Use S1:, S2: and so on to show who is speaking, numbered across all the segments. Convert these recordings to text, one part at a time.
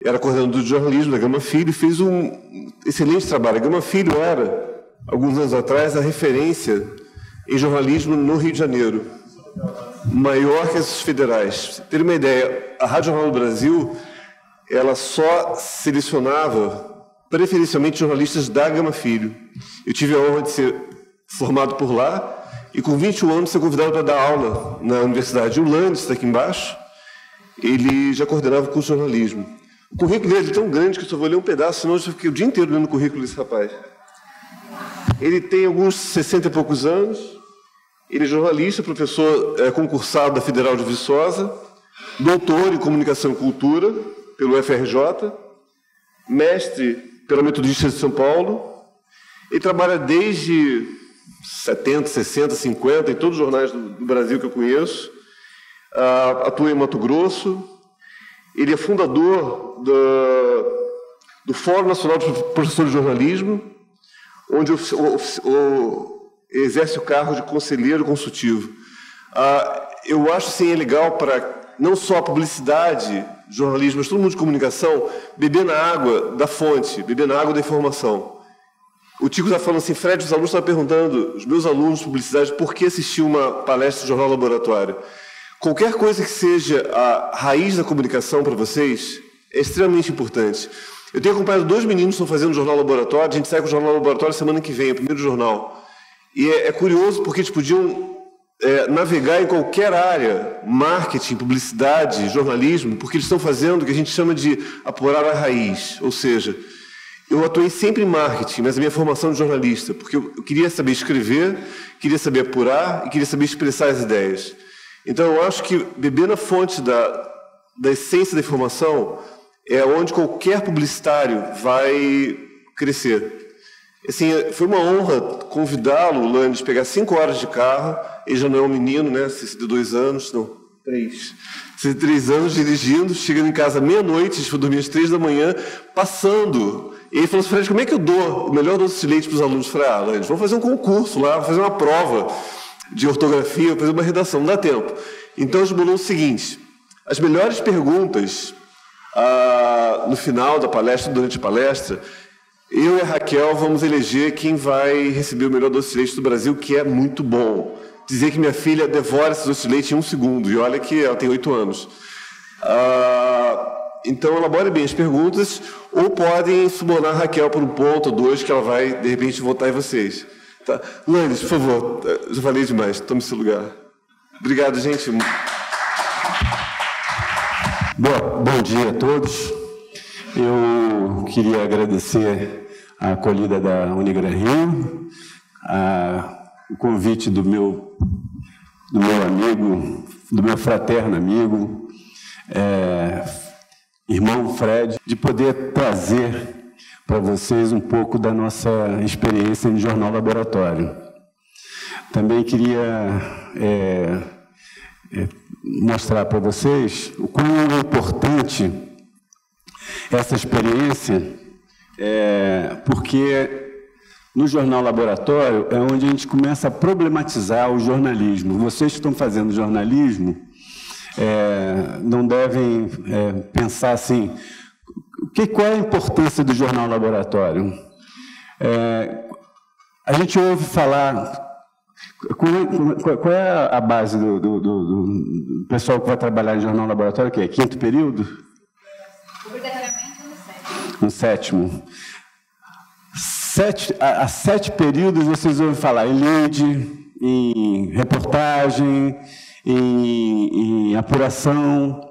S1: era coordenador de jornalismo da Gama Filho e fez um excelente trabalho. A Gama Filho era, alguns anos atrás, a referência em jornalismo no Rio de Janeiro, maior que as federais. Pra você ter uma ideia, a Rádio Jornal do Brasil, ela só selecionava preferencialmente jornalistas da Gama Filho. Eu tive a honra de ser formado por lá e com 21 anos ser convidado para dar aula na universidade. O Landes, está aqui embaixo, ele já coordenava o curso de jornalismo. O currículo dele é tão grande que eu só vou ler um pedaço, senão eu fiquei o dia inteiro lendo o currículo desse rapaz. Ele tem alguns 60 e poucos anos, ele é jornalista, professor concursado da Federal de Viçosa, doutor em Comunicação e Cultura pelo FRJ, mestre pela Metodista de São Paulo. Ele trabalha desde 70, 60, 50, em todos os jornais do Brasil que eu conheço, atua em Mato Grosso. Ele é fundador do Fórum Nacional de Professores de Jornalismo, onde exerce o cargo de conselheiro consultivo. Eu acho assim, é legal para não só a publicidade, jornalismo, mas todo mundo de comunicação, beber na água da fonte, beber na água da informação. O Tico está falando assim, Fred, os alunos estão perguntando, os meus alunos de publicidade, por que assistir uma palestra do Jornal Laboratório? Qualquer coisa que seja a raiz da comunicação para vocês é extremamente importante. Eu tenho acompanhado 2 meninos que estão fazendo o Jornal Laboratório, a gente sai com o Jornal Laboratório semana que vem, é o primeiro jornal. E é curioso porque eles podiam navegar em qualquer área, marketing, publicidade, jornalismo, porque eles estão fazendo o que a gente chama de apurar a raiz. Ou seja, eu atuei sempre em marketing, mas a minha formação de jornalista, porque eu queria saber escrever, queria saber apurar e queria saber expressar as ideias. Então, eu acho que beber na fonte da essência da informação é onde qualquer publicitário vai crescer. Assim, foi uma honra convidá-lo, o Landes, pegar 5 horas de carro. Ele já não é um menino, né? 62 anos, não, 3. 63 anos dirigindo, chegando em casa meia-noite, a gente foi dormir às 3 da manhã, passando. E ele falou assim, Fred, como é que eu dou o melhor doce de leite para os alunos? Eu falei, Landes, vamos fazer um concurso lá, vamos fazer uma prova de ortografia, fazer uma redação, não dá tempo. Então, a gente bolou o seguinte, as melhores perguntas no final da palestra, durante a palestra, eu e a Raquel vamos eleger quem vai receber o melhor doce de leite do Brasil, que é muito bom. Dizer que minha filha devora esse doce de leite em 1 segundo, e olha que ela tem 8 anos. Então, elaborem bem as perguntas, ou podem subornar a Raquel por 1 ponto ou 2, que ela vai, de repente, votar em vocês. Tá. Landes, por favor, já falei demais, tome esse lugar. Obrigado, gente.
S2: Bom dia a todos. Eu queria agradecer a acolhida da Unigran Rio, o convite do meu amigo, do meu fraterno amigo, irmão Fred, de poder trazer para vocês um pouco da nossa experiência em Jornal Laboratório. Também queria mostrar para vocês o quão importante essa experiência porque no Jornal Laboratório é onde a gente começa a problematizar o jornalismo. Vocês que estão fazendo jornalismo não devem pensar assim, qual é a importância do Jornal Laboratório? A gente ouve falar... Qual é a base do pessoal que vai trabalhar em Jornal Laboratório, que é 5º período? No 7º. Há 7 períodos vocês ouvem falar em lead, em reportagem, em apuração,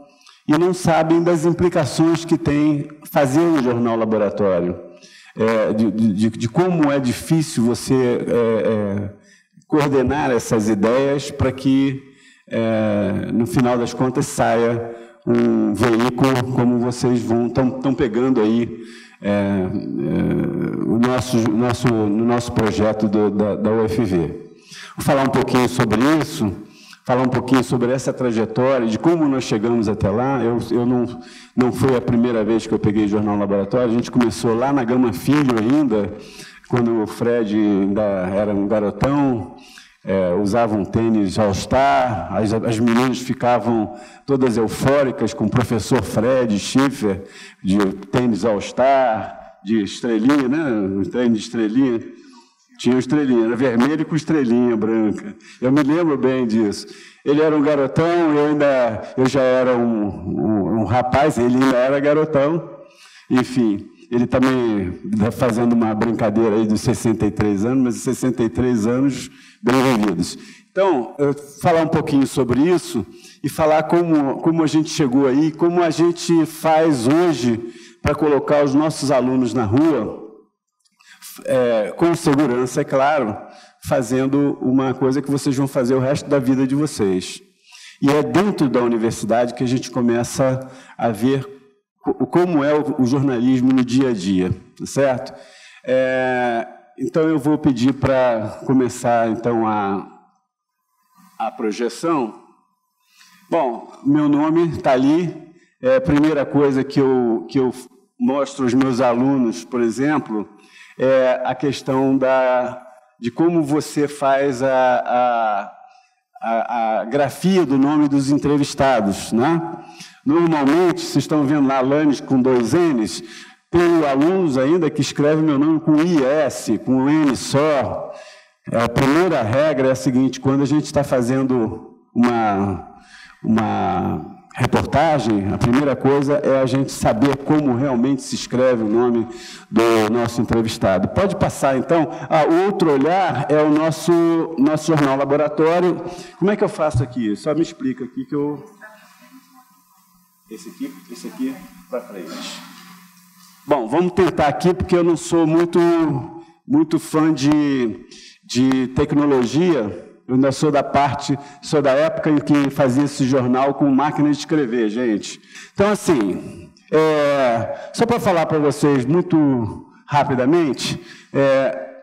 S2: e não sabem das implicações que tem fazer um jornal laboratório, de como é difícil você coordenar essas ideias para que, no final das contas, saia um veículo como vocês estão pegando aí no nosso projeto da UFV. Vou falar um pouquinho sobre isso, falar um pouquinho sobre essa trajetória, de como nós chegamos até lá. Eu não foi a primeira vez que eu peguei Jornal Laboratório, a gente começou lá na Gama Filho ainda, quando o Fred ainda era um garotão, usavam tênis All-Star, as meninas ficavam todas eufóricas com o professor Fred Schiffer, de tênis All-Star, de estrelinha, né? O tênis de estrelinha. Tinha estrelinha, era vermelho com estrelinha branca. Eu me lembro bem disso. Ele era um garotão, eu já era um rapaz, ele ainda era garotão. Enfim, ele também está fazendo uma brincadeira aí dos 63 anos, mas 63 anos bem vividos. Então, eu vou falar um pouquinho sobre isso e falar como a gente chegou aí, como a gente faz hoje para colocar os nossos alunos na rua, com segurança, é claro, fazendo uma coisa que vocês vão fazer o resto da vida de vocês. E é dentro da universidade que a gente começa a ver como é o jornalismo no dia a dia, certo? Então, eu vou pedir para começar, então, a projeção. Bom, meu nome está ali. A primeira coisa que eu mostro aos meus alunos, por exemplo, é a questão de como você faz a grafia do nome dos entrevistados, né? Normalmente, vocês estão vendo lá Lanes com 2 N's, tem alunos ainda que escrevem meu nome com IS, com um N só. A primeira regra é a seguinte: quando a gente está fazendo uma reportagem, a primeira coisa é a gente saber como realmente se escreve o nome do nosso entrevistado. Pode passar, então. O outro olhar é o nosso jornal laboratório. Como é que eu faço aqui? Só me explica aqui que eu... Esse aqui para frente. Bom, vamos tentar aqui, porque eu não sou muito fã de tecnologia. Eu ainda sou da época em que fazia esse jornal com máquina de escrever, gente. Então, assim, só para falar para vocês muito rapidamente,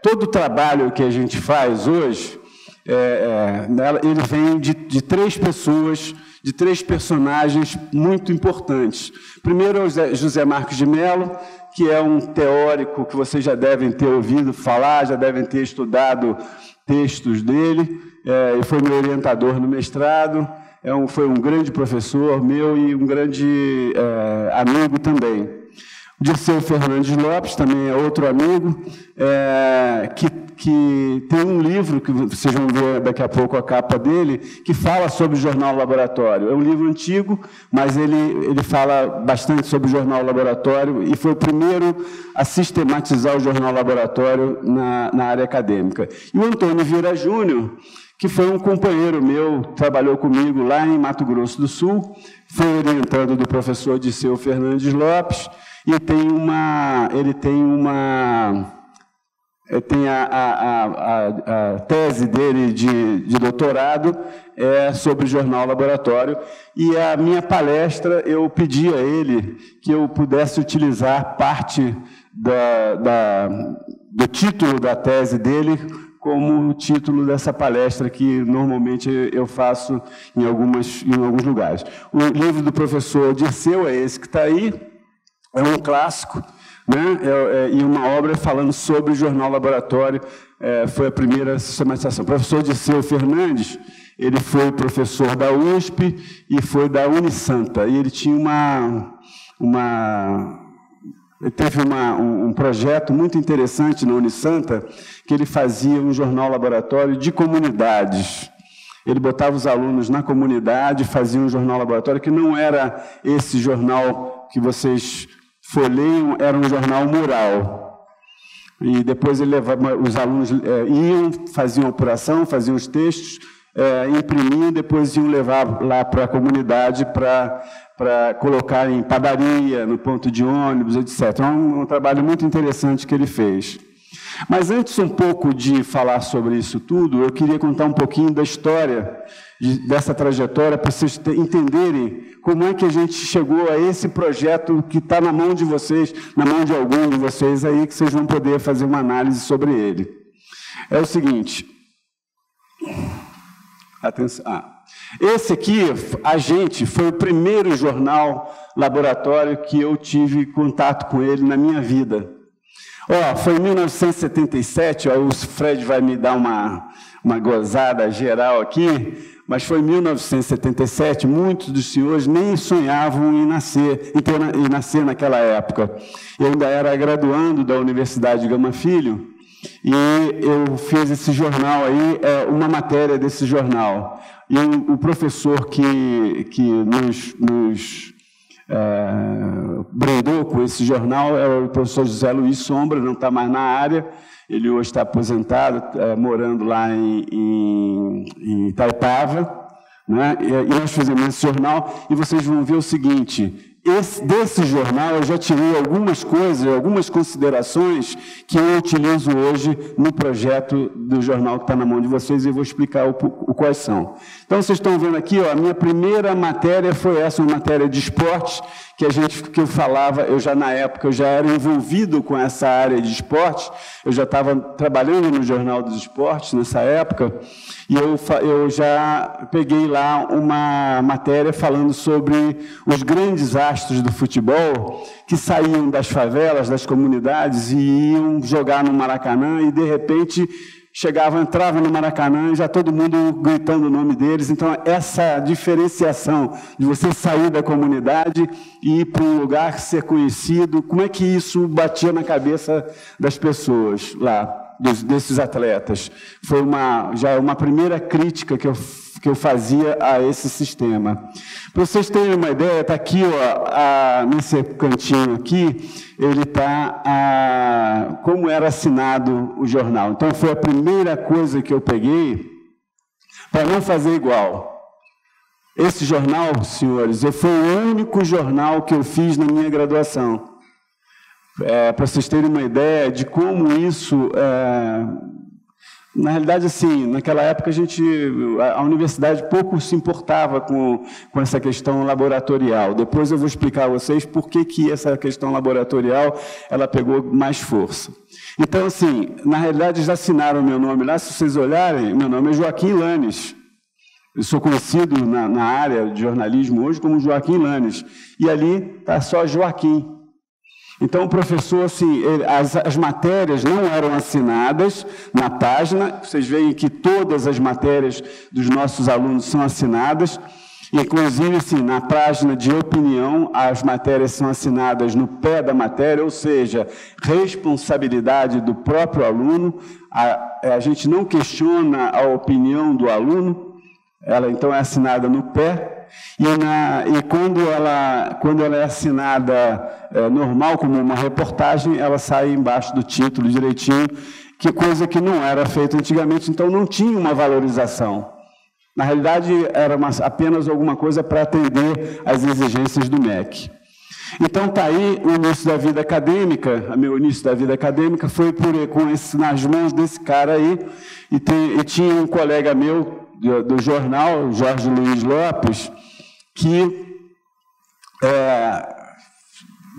S2: todo o trabalho que a gente faz hoje, ele vem de 3 pessoas, de 3 personagens muito importantes. Primeiro é o José Marcos de Mello, que é um teórico que vocês já devem ter ouvido falar, já devem ter estudado textos dele. Ele foi meu orientador no mestrado, foi um grande professor meu e um grande amigo também. O Dirceu Fernandes Lopes também é outro amigo, que tem um livro, que vocês vão ver daqui a pouco a capa dele, que fala sobre o Jornal Laboratório. É um livro antigo, mas ele fala bastante sobre o Jornal Laboratório e foi o primeiro a sistematizar o Jornal Laboratório na área acadêmica. E o Antônio Vieira Júnior, que foi um companheiro meu, trabalhou comigo lá em Mato Grosso do Sul, foi orientando do professor Dirceu Fernandes Lopes, e ele tem a tese dele de doutorado sobre o Jornal Laboratório, e a minha palestra, eu pedi a ele que eu pudesse utilizar parte do título da tese dele como o título dessa palestra que normalmente eu faço em alguns lugares. O livro do professor Dirceu é esse que está aí, é um clássico, né? E uma obra falando sobre o Jornal Laboratório, foi a primeira sistematização. O professor Dirceu Fernandes, ele foi professor da USP e foi da Unisanta, e ele tinha ele teve um projeto muito interessante na Unisanta, que ele fazia um jornal laboratório de comunidades. Ele botava os alunos na comunidade, fazia um jornal laboratório, que não era esse jornal que vocês folheiam, era um jornal mural. E depois ele levava, os alunos faziam apuração, faziam os textos, imprimiam, depois iam levar lá para a comunidade para colocar em padaria, no ponto de ônibus, etc. É um trabalho muito interessante que ele fez. Mas antes um pouco de falar sobre isso tudo, eu queria contar um pouquinho da história dessa trajetória, para vocês entenderem como é que a gente chegou a esse projeto que está na mão de vocês, na mão de algum de vocês aí, que vocês vão poder fazer uma análise sobre ele. É o seguinte... Atenção. Esse aqui, foi o primeiro jornal laboratório que eu tive contato com ele na minha vida. Foi em 1977, o Fred vai me dar uma gozada geral aqui, mas foi em 1977, muitos dos senhores nem sonhavam em nascer naquela época. Eu ainda era graduando da Universidade Gama Filho, e eu fiz esse jornal aí, uma matéria desse jornal. E o professor que nos brindou com esse jornal é o professor José Luiz Sombra, não está mais na área, ele hoje está aposentado, morando lá em Itaipava, né? E nós fizemos esse jornal, e vocês vão ver o seguinte: desse jornal eu já tirei algumas coisas, algumas considerações que eu utilizo hoje no projeto do jornal que está na mão de vocês, e eu vou explicar quais são. Então, vocês estão vendo aqui, a minha primeira matéria foi essa, uma matéria de esporte, que eu falava, na época, eu já era envolvido com essa área de esporte, eu já estava trabalhando no Jornal dos Esportes nessa época, e eu já peguei lá uma matéria falando sobre os grandes astros do futebol que saíam das favelas, das comunidades, e iam jogar no Maracanã, e, de repente, entrava no Maracanã e já todo mundo gritando o nome deles. Então, essa diferenciação de você sair da comunidade e ir para um lugar, ser conhecido, como é que isso batia na cabeça das pessoas lá, desses atletas? Foi já uma primeira crítica que eu fazia a esse sistema. Para vocês terem uma ideia, está aqui, nesse cantinho aqui, ele está como era assinado o jornal. Então, foi a primeira coisa que eu peguei para não fazer igual. Esse jornal, senhores, foi o único jornal que eu fiz na minha graduação. Para vocês terem uma ideia de como isso... Na realidade, assim, naquela época a universidade pouco se importava com essa questão laboratorial. Depois eu vou explicar a vocês por que essa questão laboratorial ela pegou mais força. Então, assim, na realidade já assinaram o meu nome lá. Se vocês olharem, meu nome é Joaquim Lanes. Eu sou conhecido na área de jornalismo hoje como Joaquim Lanes. E ali está só Joaquim. Então, o professor, assim, as matérias não eram assinadas na página. Vocês veem que todas as matérias dos nossos alunos são assinadas. Inclusive, assim, na página de opinião, as matérias são assinadas no pé da matéria, ou seja, responsabilidade do próprio aluno. A gente não questiona a opinião do aluno, ela, então, é assinada no pé. E quando ela é assinada normal, como uma reportagem, ela sai embaixo do título direitinho, que coisa que não era feita antigamente, então não tinha uma valorização. Na realidade, era apenas alguma coisa para atender às exigências do MEC. Então, está aí o início da vida acadêmica. Meu início da vida acadêmica foi nas mãos desse cara aí, e tinha um colega meu do jornal, Jorge Luiz Lopes, que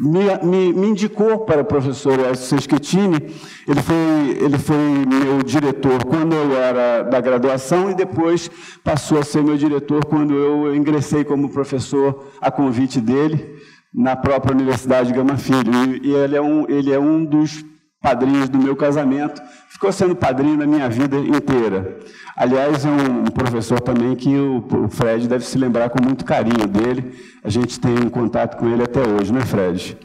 S2: me indicou para o professor Edson Schettini. Ele foi meu diretor quando eu era da graduação e depois passou a ser meu diretor quando eu ingressei como professor a convite dele na própria Universidade Gama Filho. E ele é um dos padrinhos do meu casamento, ficou sendo padrinho da minha vida inteira. Aliás, é um professor também que o Fred deve se lembrar com muito carinho dele. A gente tem um contato com ele até hoje, né, Fred?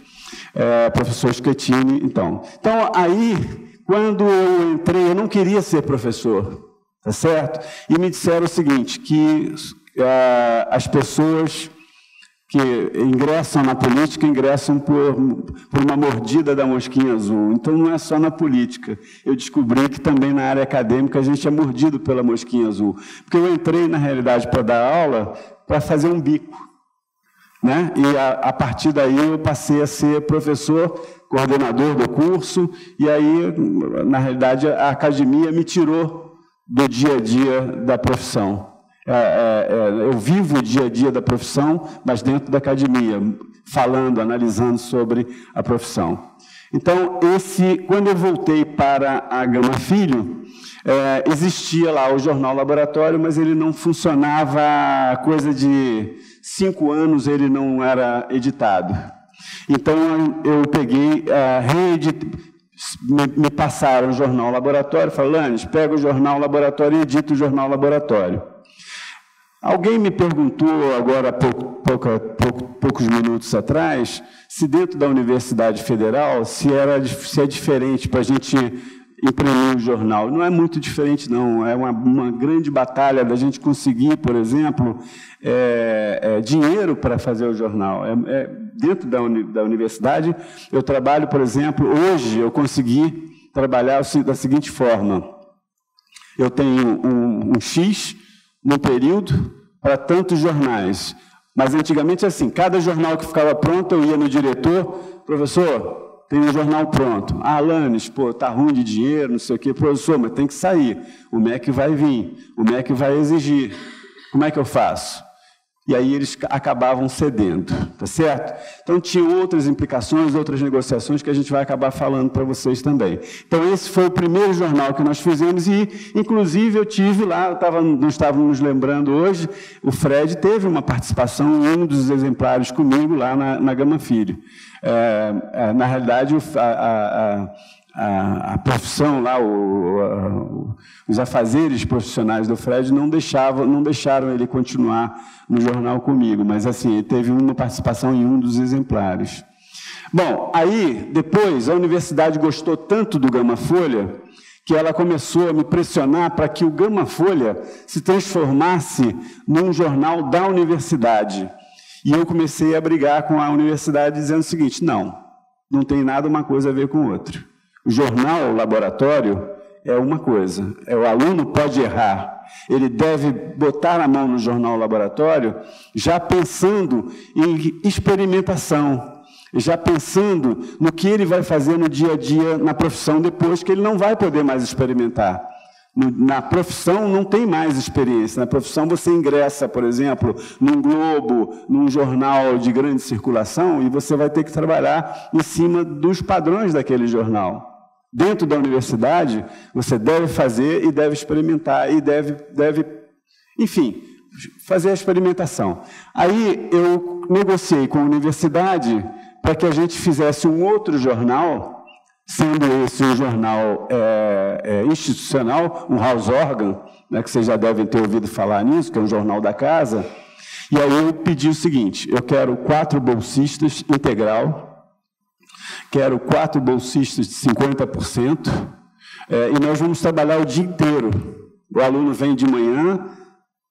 S2: Professor Schettini, então. Então, aí, quando eu entrei, eu não queria ser professor, tá certo? E me disseram o seguinte, que as pessoas que ingressam na política, ingressam por uma mordida da mosquinha azul. Então, não é só na política. Eu descobri que também na área acadêmica a gente é mordido pela mosquinha azul. Porque eu entrei, na realidade, para dar aula, para fazer um bico, né? E a partir daí eu passei a ser professor, coordenador do curso, e aí, na realidade, a academia me tirou do dia a dia da profissão. Eu vivo o dia a dia da profissão, mas dentro da academia, falando, analisando sobre a profissão. Então, quando eu voltei para a Gama Filho, existia lá o Jornal Laboratório, mas ele não funcionava, coisa de 5 anos ele não era editado. Então, eu peguei, me passaram o jornal laboratório, falaram, Lanes, pega o jornal laboratório e edita o jornal laboratório. Alguém me perguntou agora há poucos minutos atrás se dentro da Universidade Federal se é diferente para a gente imprimir o jornal. Não é muito diferente, não. É uma grande batalha da gente conseguir, por exemplo, dinheiro para fazer o jornal. Dentro da universidade, eu trabalho, por exemplo, hoje eu consegui trabalhar da seguinte forma. Eu tenho um X no período para tantos jornais. Mas antigamente, assim, cada jornal que ficava pronto, eu ia no diretor, professor, tem um jornal pronto. Ah, Lanes, pô, tá ruim de dinheiro, não sei o quê. Professor, mas tem que sair. O MEC vai vir, o MEC vai exigir. Como é que eu faço? E aí eles acabavam cedendo, tá certo? Então, tinha outras implicações, outras negociações que a gente vai acabar falando para vocês também. Então, esse foi o primeiro jornal que nós fizemos e, inclusive, eu tive lá, nós estávamos nos lembrando hoje, o Fred teve uma participação em um dos exemplares comigo lá na Gama Filho. Na realidade, a profissão lá, os afazeres profissionais do Fred não deixaram ele continuar no jornal comigo, mas assim, ele teve uma participação em um dos exemplares. Bom, aí, depois, a universidade gostou tanto do Gama Folha que ela começou a me pressionar para que o Gama Folha se transformasse num jornal da universidade. E eu comecei a brigar com a universidade dizendo o seguinte, não tem nada uma coisa a ver com outra. O jornal laboratório é uma coisa, o aluno pode errar, ele deve botar a mão no jornal laboratório já pensando em experimentação, já pensando no que ele vai fazer no dia a dia na profissão depois que ele não vai poder mais experimentar. Na profissão não tem mais experiência, na profissão você ingressa, por exemplo, num Globo, num jornal de grande circulação e você vai ter que trabalhar em cima dos padrões daquele jornal. Dentro da universidade, você deve fazer e deve experimentar e deve, enfim, fazer a experimentação. Aí eu negociei com a universidade para que a gente fizesse um outro jornal, sendo esse um jornal institucional, um house organ, né, que vocês já devem ter ouvido falar nisso, que é um jornal da casa. E aí eu pedi o seguinte, eu quero 4 bolsistas integral, quero 4 bolsistas de 50%, e nós vamos trabalhar o dia inteiro. O aluno vem de manhã,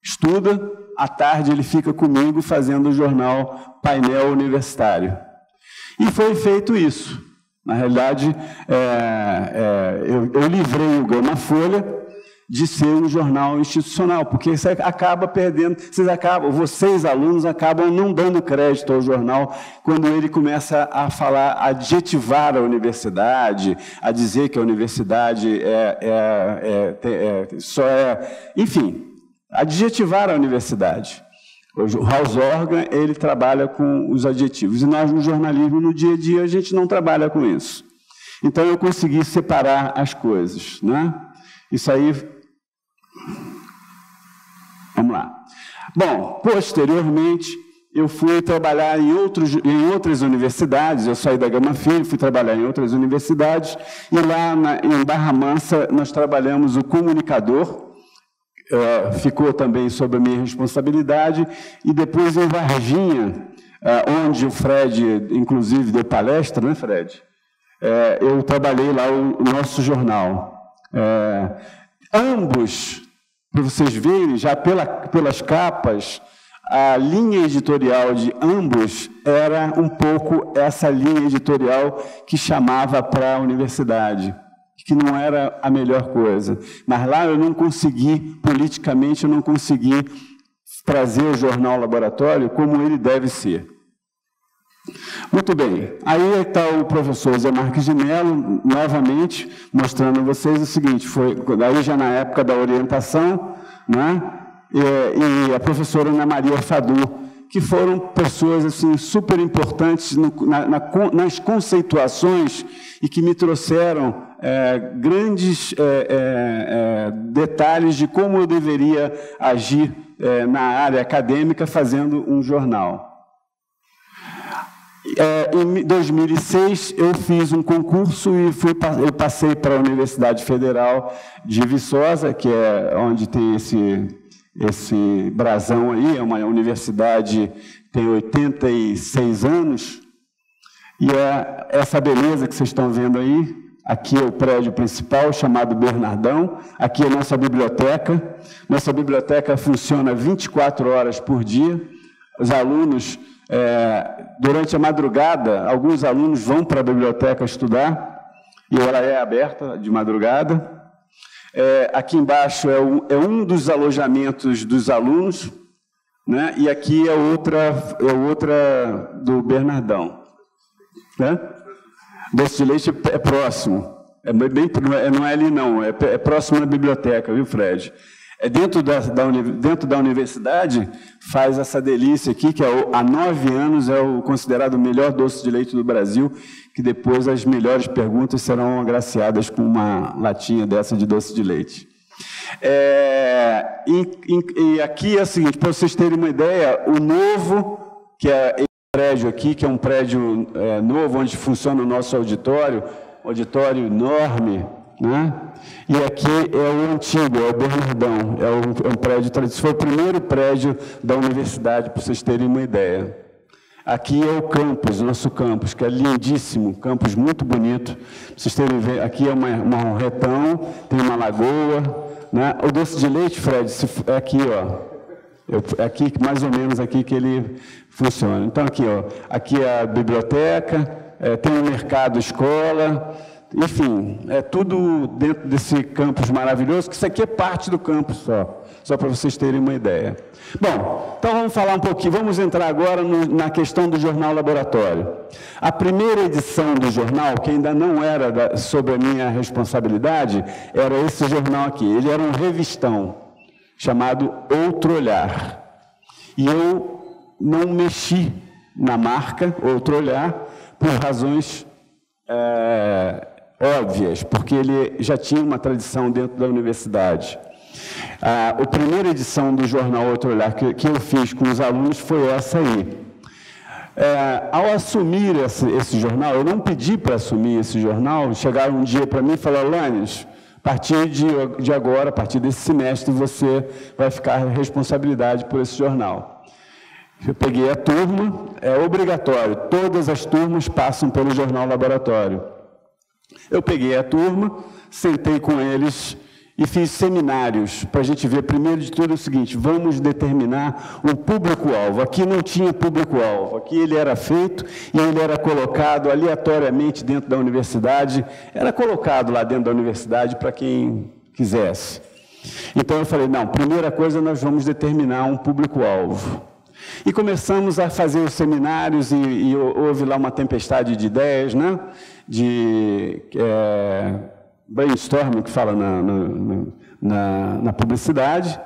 S2: estuda, à tarde ele fica comigo fazendo o jornal Painel Universitário. E foi feito isso. Na realidade, eu livrei o Gama Folha de ser um jornal institucional, porque você acaba perdendo, vocês, alunos, acabam não dando crédito ao jornal quando ele começa a falar, a adjetivar a universidade, a dizer que a universidade enfim, adjetivar a universidade. O house organ, ele trabalha com os adjetivos, e nós, no jornalismo, no dia a dia, a gente não trabalha com isso. Então, eu consegui separar as coisas, né? Isso aí... Vamos lá. Bom, posteriormente, eu fui trabalhar em outras universidades, eu saí da Gama Filho, fui trabalhar em outras universidades, e lá em Barra Mansa nós trabalhamos o comunicador, ficou também sob a minha responsabilidade, e depois em Varginha, onde o Fred, inclusive, deu palestra, né, Fred? Eu trabalhei lá o nosso jornal. Ambos, para vocês verem, já pelas capas, a linha editorial de ambos era um pouco essa linha editorial que chamava para a universidade, que não era a melhor coisa. Mas lá eu não consegui, politicamente, eu não consegui trazer o jornal laboratório como ele deve ser. Muito bem, aí está o professor Zé Marques de Mello, novamente, mostrando a vocês o seguinte, foi daí já na época da orientação, né, e a professora Ana Maria Fadu, que foram pessoas assim, super importantes nas conceituações e que me trouxeram grandes detalhes de como eu deveria agir na área acadêmica fazendo um jornal. Em 2006, eu fiz um concurso e eu passei para a Universidade Federal de Viçosa, que é onde tem esse brasão aí, é uma universidade que tem 86 anos, e é essa beleza que vocês estão vendo aí. Aqui é o prédio principal, chamado Bernardão. Aqui é a nossa biblioteca. Nossa biblioteca funciona 24 horas por dia. Os alunos, durante a madrugada, alguns alunos vão para a biblioteca estudar, e ela é aberta de madrugada. Aqui embaixo é um dos alojamentos dos alunos, né? E aqui é outra do Bernardão. Né? Doce de leite é próximo, não é ali não, é próximo da biblioteca, viu, Fred? Dentro da universidade, faz essa delícia aqui, que há 9 anos é considerado o melhor doce de leite do Brasil, que depois as melhores perguntas serão agraciadas com uma latinha dessa de doce de leite. E aqui é o seguinte, para vocês terem uma ideia, o novo, que é esse prédio aqui, que é um prédio novo, onde funciona o nosso auditório enorme, né? E aqui é o antigo, é o Bernardão, é um prédio tradicional. Foi o primeiro prédio da universidade, para vocês terem uma ideia. Aqui é o campus, nosso campus, que é lindíssimo, campus muito bonito. Vocês terem aqui é um retão, tem uma lagoa, né? O doce de leite, Fred, é aqui, ó. É aqui, mais ou menos aqui que ele funciona. Então, aqui, ó, aqui é a biblioteca, tem um mercado escola, enfim, é tudo dentro desse campus maravilhoso, que isso aqui é parte do campus só para vocês terem uma ideia. Bom, então vamos falar um pouquinho, vamos entrar agora na questão do jornal laboratório. A primeira edição do jornal, que ainda não era sobre a minha responsabilidade, era esse jornal aqui. Ele era um revistão, chamado Outro Olhar. E eu não mexi na marca Outro Olhar por razões óbvias, porque ele já tinha uma tradição dentro da universidade. A primeira edição do jornal Outro Olhar que eu fiz com os alunos foi essa aí. Ao assumir esse jornal, eu não pedi para assumir esse jornal, chegaram um dia para mim e falaram: Lanes, a partir de agora, a partir desse semestre, você vai ficar responsabilidade por esse jornal. Eu peguei a turma, é obrigatório, todas as turmas passam pelo jornal laboratório. Eu peguei a turma, sentei com eles e fiz seminários para a gente ver, primeiro de tudo, o seguinte: vamos determinar um público-alvo. Aqui não tinha público-alvo, aqui ele era feito e ele era colocado aleatoriamente dentro da universidade, era colocado lá dentro da universidade para quem quisesse. Então eu falei: não, primeira coisa, nós vamos determinar um público-alvo. E começamos a fazer os seminários e houve lá uma tempestade de ideias, né? De brainstorming, que fala na publicidade.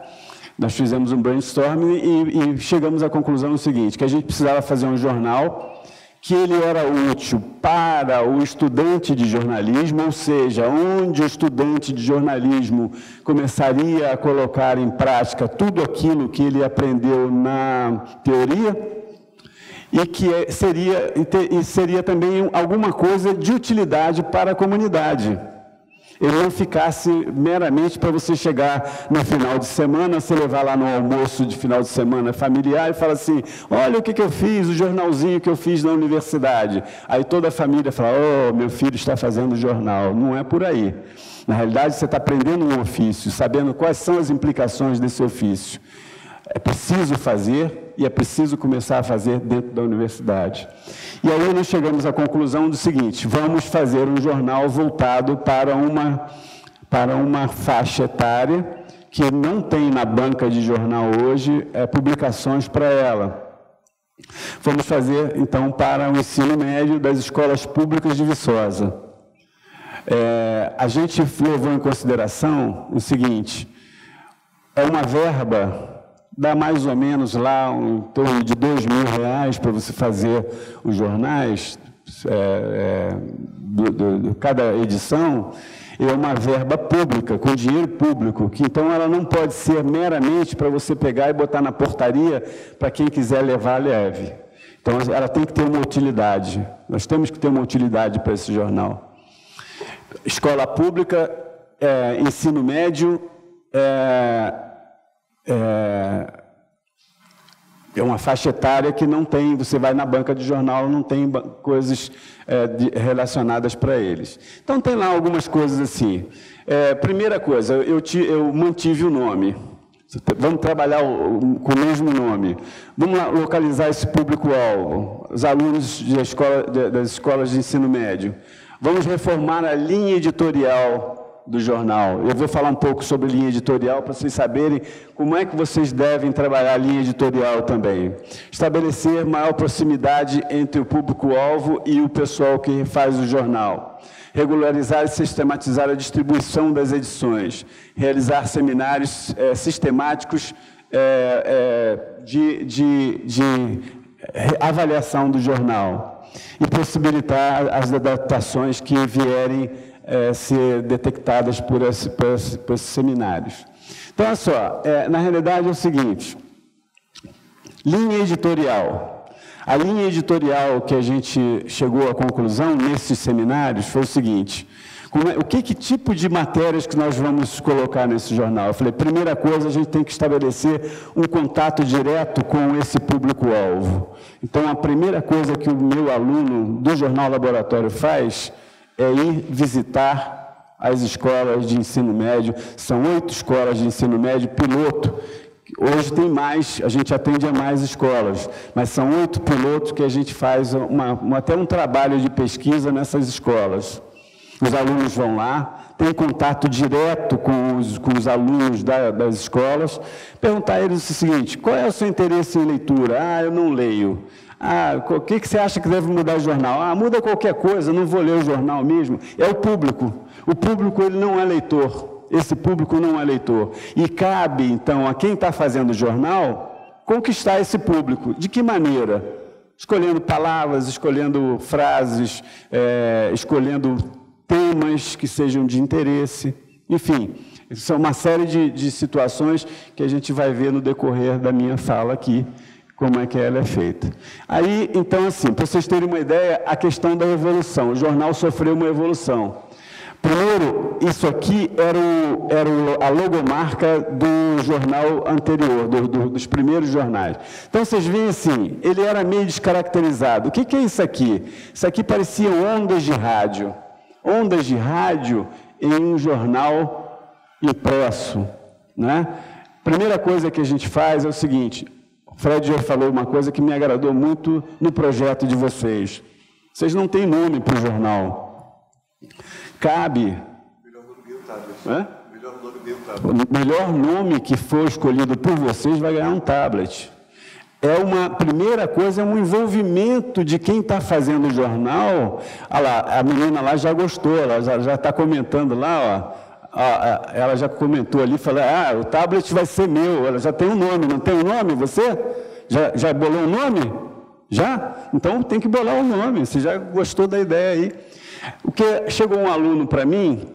S2: Nós fizemos um brainstorming e chegamos à conclusão seguinte: que a gente precisava fazer um jornal que ele era útil para o estudante de jornalismo, ou seja, onde o estudante de jornalismo começaria a colocar em prática tudo aquilo que ele aprendeu na teoria, e que seria também alguma coisa de utilidade para a comunidade. Ele não ficasse meramente para você chegar no final de semana, você levar lá no almoço de final de semana familiar e falar assim: olha o que eu fiz, o jornalzinho que eu fiz na universidade. Aí toda a família fala: oh, meu filho está fazendo jornal. Não é por aí. Na realidade, você está aprendendo um ofício, sabendo quais são as implicações desse ofício. É preciso fazer e é preciso começar a fazer dentro da universidade. E aí nós chegamos à conclusão do seguinte: vamos fazer um jornal voltado para uma faixa etária que não tem na banca de jornal hoje publicações para ela. Vamos fazer, então, para o ensino médio das escolas públicas de Viçosa. A gente levou em consideração o seguinte: é uma verba, dá mais ou menos lá em torno de R$2.000 para você fazer os jornais, cada edição, é uma verba pública, com dinheiro público, que então ela não pode ser meramente para você pegar e botar na portaria para quem quiser levar, leve. Então, ela tem que ter uma utilidade. Nós temos que ter uma utilidade para esse jornal. Escola pública, ensino médio, é uma faixa etária que não tem, você vai na banca de jornal, não tem coisas relacionadas para eles. Então, tem lá algumas coisas assim. Primeira coisa, eu mantive o nome. Vamos trabalhar com o mesmo nome. Vamos lá localizar esse público-alvo, os alunos das escolas de ensino médio. Vamos reformar a linha editorial do jornal. Eu vou falar um pouco sobre linha editorial para vocês saberem como é que vocês devem trabalhar a linha editorial também. Estabelecer maior proximidade entre o público-alvo e o pessoal que faz o jornal. Regularizar e sistematizar a distribuição das edições. Realizar seminários sistemáticos de avaliação do jornal. E possibilitar as adaptações que vierem ser detectadas por esses seminários. Então, olha só, na realidade é o seguinte, linha editorial. A linha editorial que a gente chegou à conclusão nesses seminários foi o seguinte, que tipo de matérias que nós vamos colocar nesse jornal? Eu falei, primeira coisa, a gente tem que estabelecer um contato direto com esse público-alvo. Então, a primeira coisa que o meu aluno do Jornal Laboratório faz é ir visitar as escolas de ensino médio. São 8 escolas de ensino médio piloto. Hoje tem mais, a gente atende a mais escolas, mas são 8 pilotos que a gente faz até um trabalho de pesquisa nessas escolas. Os alunos vão lá, tem contato direto com os alunos das escolas, perguntar a eles o seguinte, qual é o seu interesse em leitura? Eu não leio. O que você acha que deve mudar o jornal? Muda qualquer coisa, não vou ler o jornal mesmo. É o público. O público ele não é leitor. Esse público não é leitor. E cabe, então, a quem está fazendo o jornal, conquistar esse público. De que maneira? Escolhendo palavras, escolhendo frases, escolhendo temas que sejam de interesse. Enfim, são uma série de situações que a gente vai ver no decorrer da minha fala aqui, como é que ela é feita. Aí, então, assim, para vocês terem uma ideia, a questão da evolução. O jornal sofreu uma evolução. Primeiro, isso aqui era a logomarca do jornal anterior, dos primeiros jornais. Então, vocês veem assim, ele era meio descaracterizado. O que é isso aqui? Isso aqui pareciam ondas de rádio. Ondas de rádio em um jornal impresso, né? Primeira coisa que a gente faz é o seguinte, o Fred já falou uma coisa que me agradou muito no projeto de vocês. Vocês não têm nome para o jornal. Cabe... O melhor nome que for escolhido por vocês vai ganhar um tablet. Primeira coisa, é um envolvimento de quem está fazendo o jornal. Olha lá, a menina lá já gostou, ela já está comentando lá, ó. Ela já comentou ali, falou, o tablet vai ser meu, ela já tem um nome, não tem um nome, você? Já bolou um nome? Já? Então tem que bolar um nome, você já gostou da ideia aí. Chegou um aluno para mim,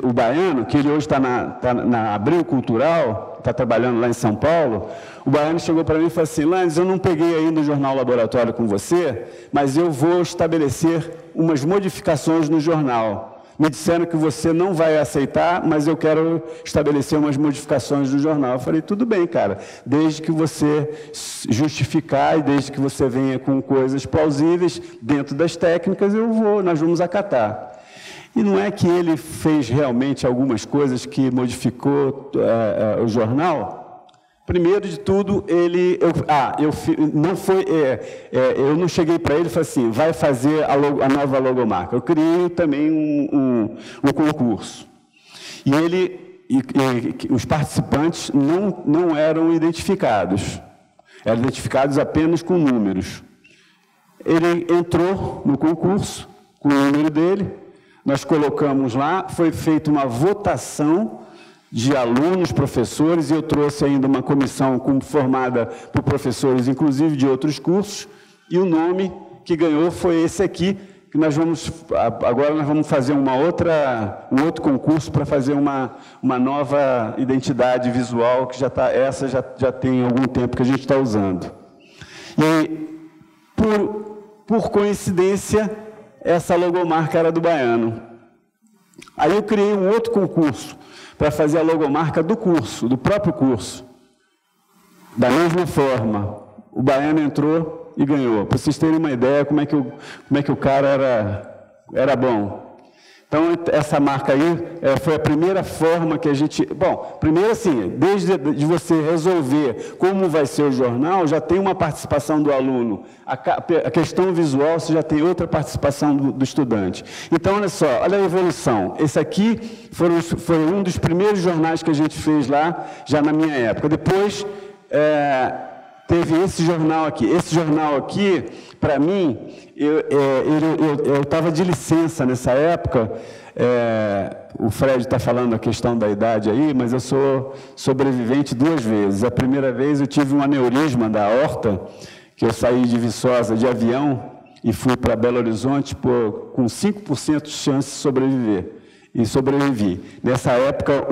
S2: o Baiano, que ele hoje está na Abril Cultural, está trabalhando lá em São Paulo, o Baiano chegou para mim e falou assim, Landes, eu não peguei ainda o Jornal Laboratório com você, mas eu vou estabelecer umas modificações no jornal. Me disseram que você não vai aceitar, mas eu quero estabelecer umas modificações no jornal. Eu falei, tudo bem, cara, desde que você justificar e desde que você venha com coisas plausíveis dentro das técnicas, nós vamos acatar. E não é que ele fez realmente algumas coisas que modificou o jornal? Primeiro de tudo, eu não cheguei para ele e falei assim, vai fazer a nova logomarca. Eu criei também um concurso. E os participantes não eram identificados. Eram identificados apenas com números. Ele entrou no concurso com o número dele, nós colocamos lá, foi feita uma votação de alunos, professores, e eu trouxe ainda uma comissão formada por professores, inclusive de outros cursos, e o nome que ganhou foi esse aqui, que agora nós vamos fazer um outro concurso para fazer uma nova identidade visual, que já tem algum tempo que a gente está usando. E, por por coincidência, essa logomarca era do Baiano. Aí eu criei um outro concurso para fazer a logomarca do curso, do próprio curso. Da mesma forma, o Baiano entrou e ganhou. Para vocês terem uma ideia como é que o cara era bom. Então, essa marca aí foi a primeira forma que a gente... Bom, primeiro assim, desde de você resolver como vai ser o jornal, já tem uma participação do aluno. A questão visual, você já tem outra participação do estudante. Então, olha só, olha a evolução. Esse aqui foi um dos primeiros jornais que a gente fez lá, já na minha época. Depois, teve esse jornal aqui. Esse jornal aqui, para mim, eu estava de licença nessa época. O Fred está falando a questão da idade aí, mas eu sou sobrevivente 2 vezes. A primeira vez eu tive um aneurisma da aorta, que eu saí de Viçosa de avião e fui para Belo Horizonte com 5% de chance de sobreviver. E sobrevivi. Nessa época,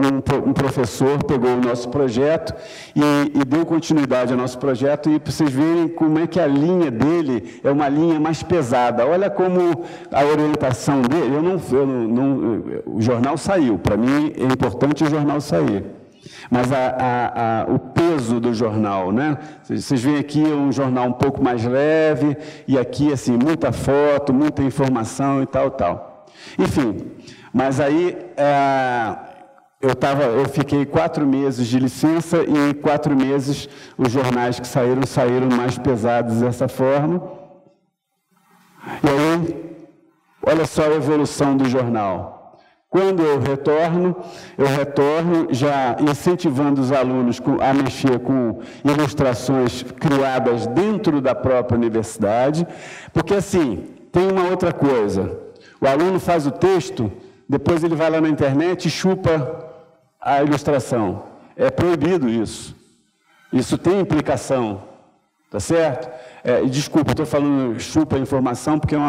S2: um professor pegou o nosso projeto e deu continuidade ao nosso projeto, e para vocês verem como é que a linha dele é uma linha mais pesada. Olha como a orientação dele... o jornal saiu. Para mim, é importante o jornal sair. Mas o peso do jornal, né? Vocês veem aqui um jornal um pouco mais leve, e aqui, assim, muita foto, muita informação e tal. Enfim... Mas aí, eu fiquei 4 meses de licença, e em 4 meses os jornais que saíram mais pesados dessa forma. E aí, olha só a evolução do jornal. Quando eu retorno já incentivando os alunos a mexer com ilustrações criadas dentro da própria universidade, porque assim, tem uma outra coisa, o aluno faz o texto, depois ele vai lá na internet e chupa a ilustração. É proibido isso. Isso tem implicação, tá certo? Desculpa, estou falando chupa a informação, porque é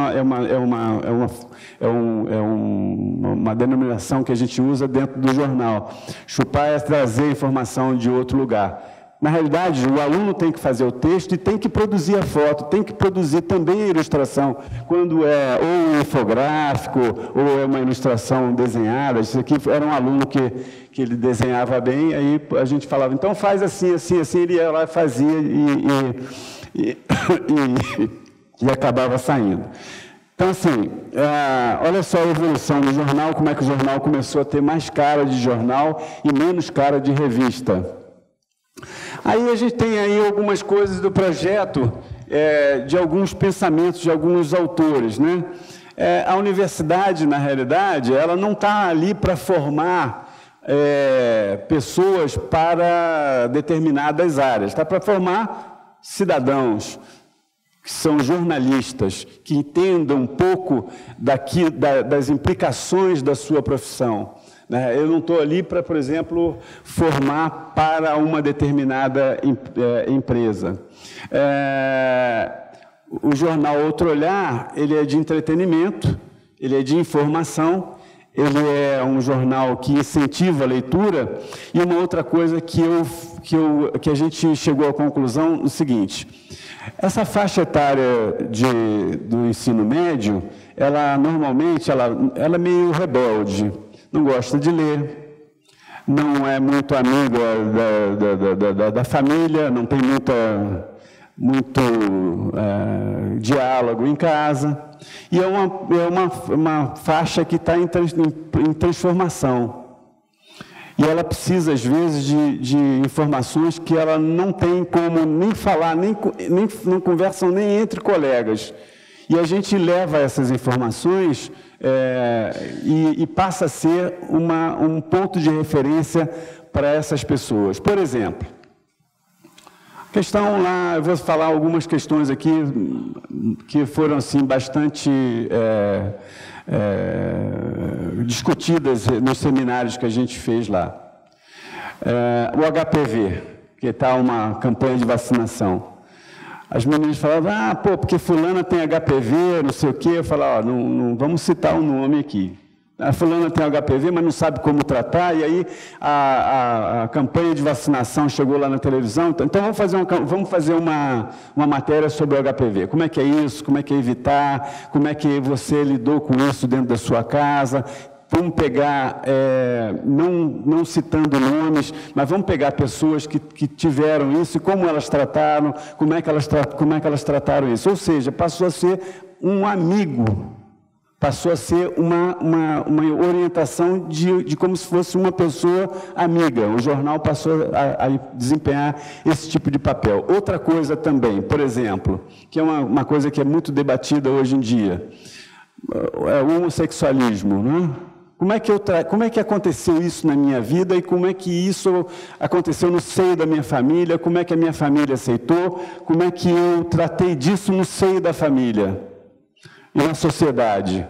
S2: uma denominação que a gente usa dentro do jornal. Chupar é trazer informação de outro lugar. Na realidade, o aluno tem que fazer o texto e tem que produzir a foto, tem que produzir também a ilustração. Quando é ou um infográfico, ou é uma ilustração desenhada. Isso aqui era um aluno que ele desenhava bem, aí a gente falava, então faz assim, ele ia lá e fazia e acabava saindo. Então, assim, olha só a evolução do jornal, como é que o jornal começou a ter mais cara de jornal e menos cara de revista. Aí a gente tem aí algumas coisas do projeto, de alguns pensamentos de alguns autores, né? A universidade, na realidade, ela não está ali para formar pessoas para determinadas áreas, está para formar cidadãos, que são jornalistas, que entendam um pouco das implicações da sua profissão. Eu não estou ali para, por exemplo, formar para uma determinada empresa. O jornal Outro Olhar, ele é de entretenimento, ele é de informação, ele é um jornal que incentiva a leitura, e uma outra coisa que a gente chegou à conclusão é o seguinte: essa faixa etária do ensino médio, ela normalmente ela é meio rebelde, não gosta de ler, não é muito amiga da família, não tem muito diálogo em casa, e é uma faixa que está em transformação. E ela precisa, às vezes, de informações que ela não tem como nem falar, não conversam nem entre colegas. E a gente leva essas informações e passa a ser um ponto de referência para essas pessoas. Por exemplo, questão lá, eu vou falar algumas questões aqui que foram assim, bastante discutidas nos seminários que a gente fez lá. O HPV, que está uma campanha de vacinação. As meninas falavam, porque fulana tem HPV, não sei o quê. Eu falava, não vamos citar o nome aqui. A fulana tem HPV, mas não sabe como tratar, e aí a campanha de vacinação chegou lá na televisão, então vamos fazer uma matéria sobre o HPV. Como é que é isso? Como é que é evitar? Como é que você lidou com isso dentro da sua casa? Vamos pegar, não citando nomes, mas vamos pegar pessoas que tiveram isso e como elas trataram, como é que elas trataram isso. Ou seja, passou a ser um amigo, passou a ser uma orientação de como se fosse uma pessoa amiga. O jornal passou a desempenhar esse tipo de papel. Outra coisa também, por exemplo, que é uma coisa que é muito debatida hoje em dia, é o homossexualismo, né? Como é que aconteceu isso na minha vida e como é que isso aconteceu no seio da minha família, como é que a minha família aceitou, como é que eu tratei disso no seio da família e na sociedade.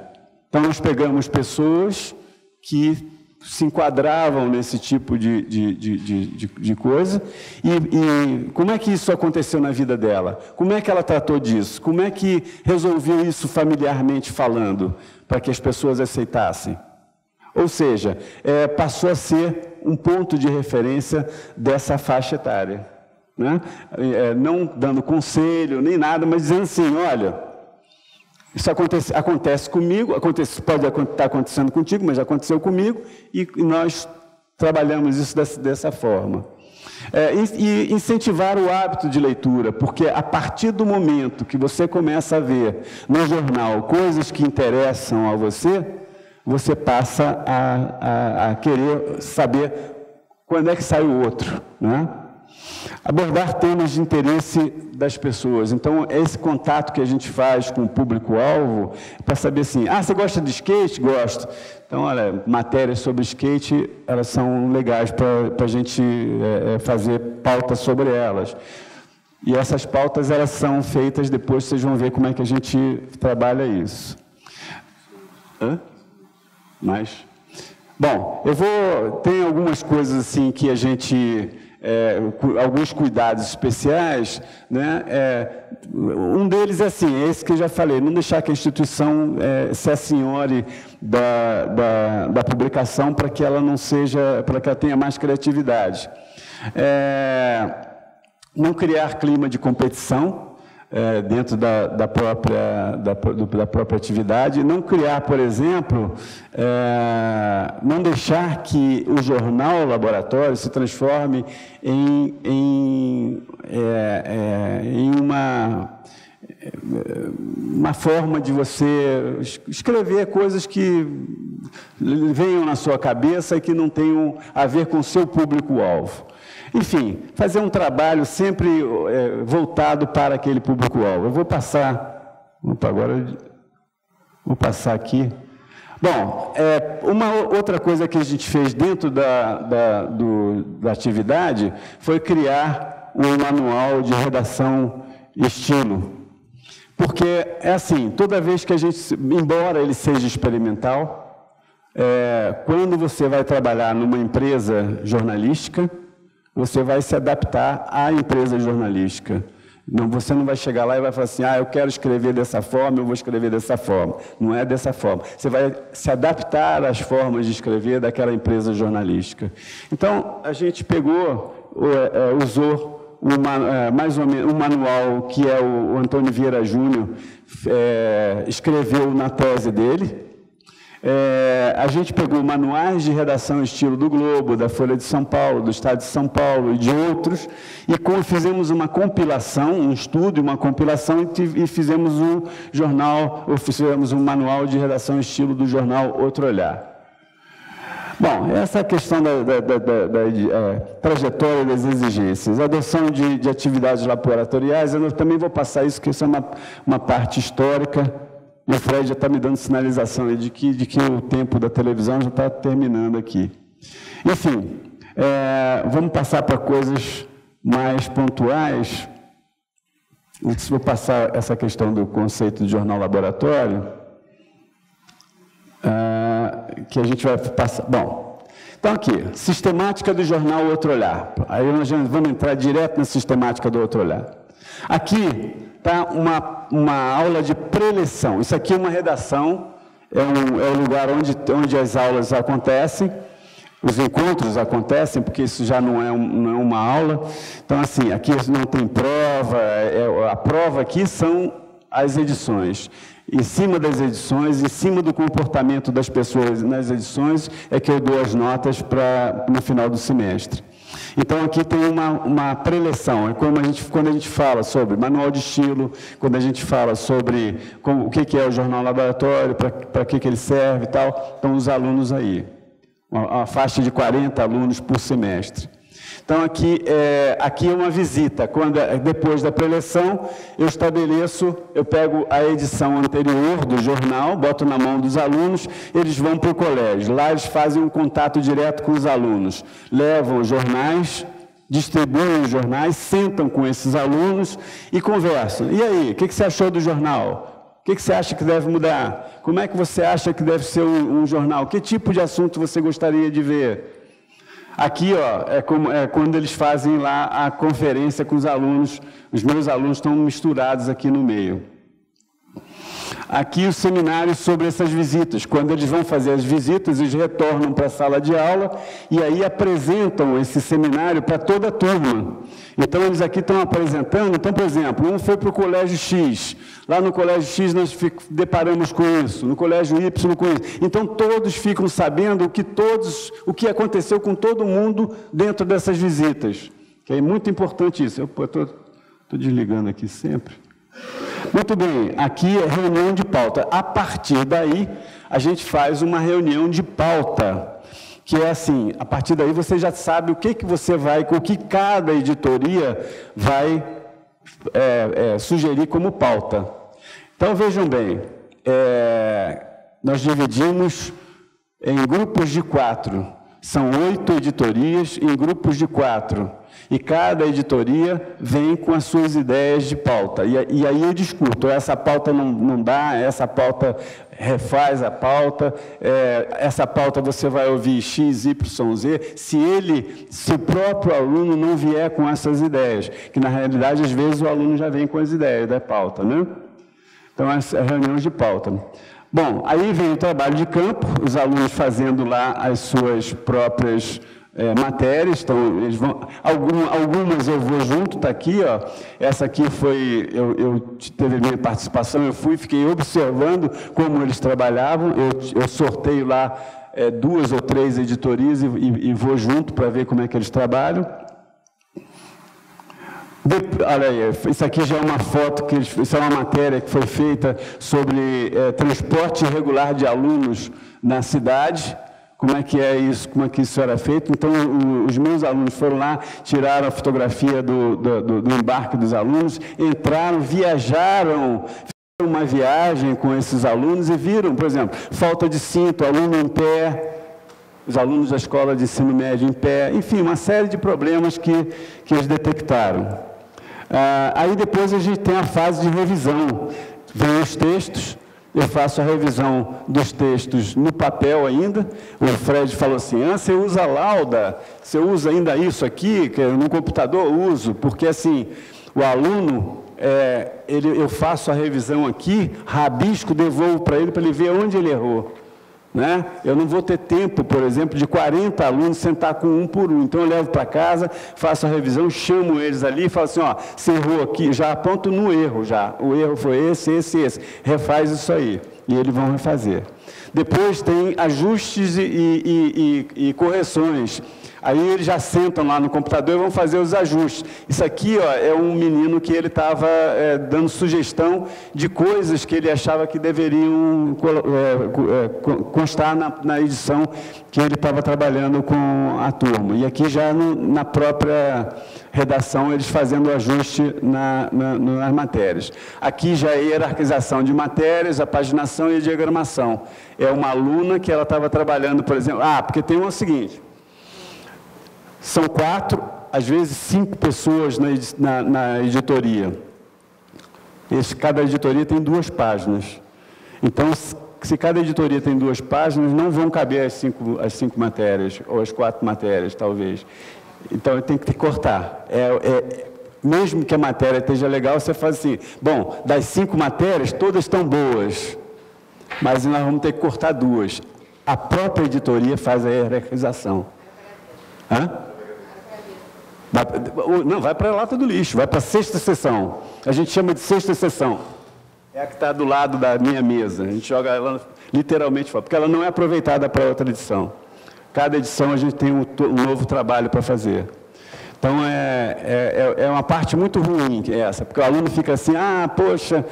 S2: Então, nós pegamos pessoas que se enquadravam nesse tipo de coisa e como é que isso aconteceu na vida dela? Como é que ela tratou disso? Como é que resolveu isso familiarmente falando, para que as pessoas aceitassem? Ou seja, passou a ser um ponto de referência dessa faixa etária, né? Não dando conselho nem nada, mas dizendo assim, olha, isso acontece comigo, pode estar acontecendo contigo, mas já aconteceu comigo, e nós trabalhamos isso dessa forma. E incentivar o hábito de leitura, porque a partir do momento que você começa a ver no jornal coisas que interessam a você, você passa a querer saber quando é que sai o outro, né? Abordar temas de interesse das pessoas. Então, esse contato que a gente faz com o público-alvo, para saber assim, você gosta de skate? Gosto. Então, olha, matérias sobre skate, elas são legais para a gente fazer pautas sobre elas. E essas pautas, elas são feitas, depois vocês vão ver como é que a gente trabalha isso. Mas, bom, tem algumas coisas assim que a gente, alguns cuidados especiais, né? Um deles é assim, esse que eu já falei, não deixar que a instituição se assenhore da publicação para que ela não seja, para que ela tenha mais criatividade. Não criar clima de competição dentro da própria atividade, não criar, por exemplo, não deixar que o jornal laboratório se transforme em uma forma de você escrever coisas que venham na sua cabeça e que não tenham a ver com o seu público-alvo. Enfim, fazer um trabalho sempre voltado para aquele público-alvo. Eu vou passar... Vou passar aqui. Bom, uma outra coisa que a gente fez dentro da atividade foi criar um manual de redação estilo. Porque é assim, toda vez que a gente, embora ele seja experimental, quando você vai trabalhar numa empresa jornalística, você vai se adaptar à empresa jornalística. Você não vai chegar lá e vai falar assim, eu quero escrever dessa forma, eu vou escrever dessa forma. Não é dessa forma. Você vai se adaptar às formas de escrever daquela empresa jornalística. Então, a gente usou mais ou menos um manual que o Antônio Vieira Júnior escreveu na tese dele. A gente pegou manuais de redação estilo do Globo, da Folha de São Paulo, do Estado de São Paulo e de outros, e fizemos uma compilação, um estudo, uma compilação, e fizemos um jornal, ou fizemos um manual de redação estilo do jornal Outro Olhar. Bom, essa é a questão da trajetória das exigências. A adoção de atividades laboratoriais, eu também vou passar isso, porque isso é uma parte histórica. E o Fred já está me dando sinalização de que o tempo da televisão já está terminando aqui. Enfim, vamos passar para coisas mais pontuais. Vou passar essa questão do conceito de jornal laboratório, que a gente vai passar. Bom, então aqui, sistemática do jornal Outro Olhar. Aí nós vamos entrar direto na sistemática do Outro Olhar. Aqui está uma aula de preleção. Isso aqui é uma redação é o lugar onde as aulas acontecem, os encontros acontecem, porque isso já não é uma aula. Então, assim, aqui não tem prova, a prova aqui são as edições. Em cima das edições, em cima do comportamento das pessoas nas edições, é que eu dou as notas no final do semestre. Então, aqui tem uma preleção. É como quando a gente fala sobre manual de estilo, quando a gente fala sobre o que é o jornal laboratório, para que ele serve e tal, estão os alunos aí. Uma faixa de 40 alunos por semestre. Então, aqui é uma visita. Depois da preleção, eu pego a edição anterior do jornal, boto na mão dos alunos, eles vão para o colégio. Lá eles fazem um contato direto com os alunos. Levam os jornais, distribuem os jornais, sentam com esses alunos e conversam. E aí, o que você achou do jornal? O que você acha que deve mudar? Como é que você acha que deve ser um jornal? Que tipo de assunto você gostaria de ver? Aqui, ó, é quando eles fazem lá a conferência com os alunos. Os meus alunos estão misturados aqui no meio. Aqui o seminário sobre essas visitas. Quando eles vão fazer as visitas, eles retornam para a sala de aula e aí apresentam esse seminário para toda a turma. Então, eles aqui estão apresentando. Então, por exemplo, um foi para o Colégio X. Lá no Colégio X nós deparamos com isso, no Colégio Y com isso. Então, todos ficam sabendo o que aconteceu com todo mundo dentro dessas visitas. Que é muito importante isso. Eu estou desligando aqui sempre. Muito bem, aqui é reunião de pauta. A partir daí, a gente faz uma reunião de pauta, que é assim, a partir daí você já sabe o que cada editoria vai sugerir como pauta. Então, vejam bem, nós dividimos em grupos de 4. São 8 editorias em grupos de 4. E cada editoria vem com as suas ideias de pauta. E aí eu discuto, essa pauta não dá, essa pauta refaz a pauta, essa pauta você vai ouvir X, Y, Z, se o próprio aluno não vier com essas ideias, que na realidade às vezes o aluno já vem com as ideias da pauta, né? Então, as reuniões de pauta. Bom, aí vem o trabalho de campo, os alunos fazendo lá as suas próprias matérias, então eles vão, algumas eu vou junto, está aqui, ó, essa aqui foi, eu teve minha participação, fiquei observando como eles trabalhavam, eu sorteio lá 2 ou 3 editorias e vou junto para ver como é que eles trabalham. Olha aí, isso aqui já é uma foto, isso é uma matéria que foi feita sobre transporte irregular de alunos na cidade. Como é que é isso, como é que isso era feito. Então, os meus alunos foram lá, tiraram a fotografia do embarque dos alunos, entraram, viajaram, fizeram uma viagem com esses alunos e viram, por exemplo, falta de cinto, aluno em pé, os alunos da escola de ensino médio em pé, enfim, uma série de problemas que eles detectaram. Aí depois a gente tem a fase de revisão. Vem os textos, eu faço a revisão dos textos no papel ainda. O Fred falou assim, você usa lauda, você usa ainda isso aqui, que no computador eu uso, porque assim, o aluno, eu faço a revisão aqui, rabisco, devolvo para ele ver onde ele errou. Né? Eu não vou ter tempo, por exemplo, de 40 alunos sentar com um por um. Então, eu levo para casa, faço a revisão, chamo eles ali e falo assim, ó, você errou aqui, já aponto no erro já. O erro foi esse. Refaz isso aí. E eles vão refazer. Depois tem ajustes e correções. Aí eles já sentam lá no computador e vão fazer os ajustes. Isso aqui, ó, é um menino que ele estava dando sugestão de coisas que ele achava que deveriam constar na edição que ele estava trabalhando com a turma. E aqui já na própria redação, eles fazendo o ajuste nas matérias. Aqui já é a hierarquização de matérias, a paginação e a diagramação. É uma aluna que ela estava trabalhando, por exemplo... porque tem o seguinte... São 4, às vezes 5 pessoas na editoria. Cada editoria tem 2 páginas. Então, se cada editoria tem 2 páginas, não vão caber as 5 matérias, ou as 4 matérias, talvez. Então, tem que cortar. Mesmo que a matéria esteja legal, você faz assim, bom, das 5 matérias, todas estão boas. mas nós vamos ter que cortar 2. A própria editoria faz a hierarquização. Hã? Não, vai para a lata do lixo, vai para a 6ª seção. A gente chama de 6ª seção. É a que está do lado da minha mesa. A gente joga ela literalmente fora, porque ela não é aproveitada para outra edição. Cada edição a gente tem um novo trabalho para fazer. Então, é uma parte muito ruim essa, porque o aluno fica assim, poxa,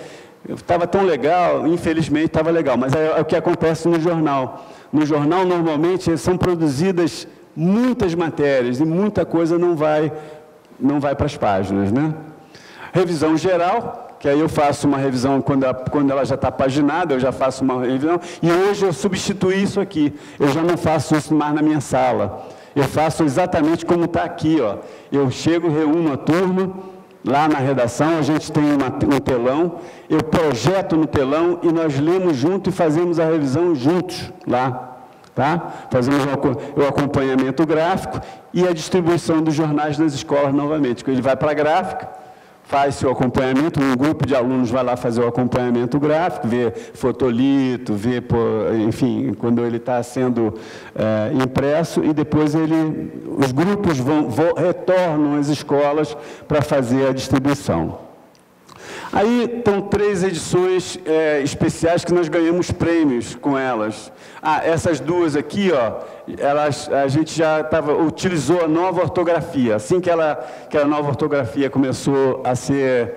S2: estava tão legal, infelizmente estava legal, mas é o que acontece no jornal. No jornal, normalmente, são produzidas muitas matérias e muita coisa não vai para as páginas, né? Revisão geral, que aí eu faço uma revisão quando ela já está paginada, eu já faço uma revisão, e hoje eu substituí isso aqui, eu já não faço isso mais na minha sala, eu faço exatamente como está aqui, ó. Eu chego, reúno a turma, lá na redação, a gente tem um telão, eu projeto no telão e nós lemos junto e fazemos a revisão juntos lá. Tá? Fazemos o acompanhamento gráfico e a distribuição dos jornais nas escolas novamente. Ele vai para a gráfica, faz seu acompanhamento, um grupo de alunos vai lá fazer o acompanhamento gráfico, vê fotolito, vê, enfim, quando ele está sendo impresso, e depois os grupos retornam às escolas para fazer a distribuição. Aí estão 3 edições especiais que nós ganhamos prêmios com elas. Essas 2 aqui, ó, a gente já utilizou a nova ortografia. Assim que a nova ortografia começou a ser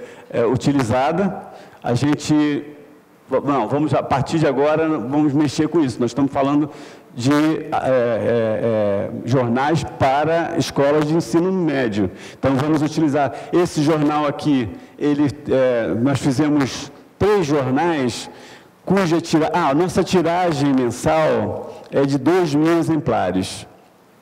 S2: utilizada, a gente... a partir de agora, vamos mexer com isso. Nós estamos falando de jornais para escolas de ensino médio. Então, vamos utilizar esse jornal aqui. Nós fizemos 3 jornais cuja a nossa tiragem mensal é de 2.000 exemplares.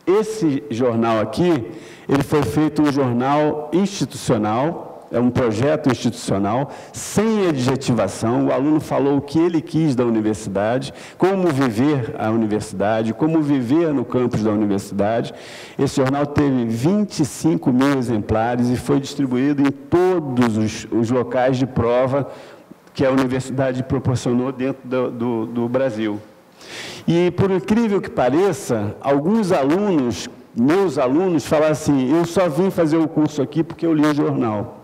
S2: Esse jornal aqui, ele foi feito um jornal institucional, é um projeto institucional, sem adjetivação. O aluno falou o que ele quis da universidade, como viver a universidade, como viver no campus da universidade. Esse jornal teve 25.000 exemplares e foi distribuído em todos os locais de prova que a universidade proporcionou dentro do Brasil. E, por incrível que pareça, alguns alunos, meus alunos, falaram assim, eu só vim fazer o curso aqui porque eu li o jornal.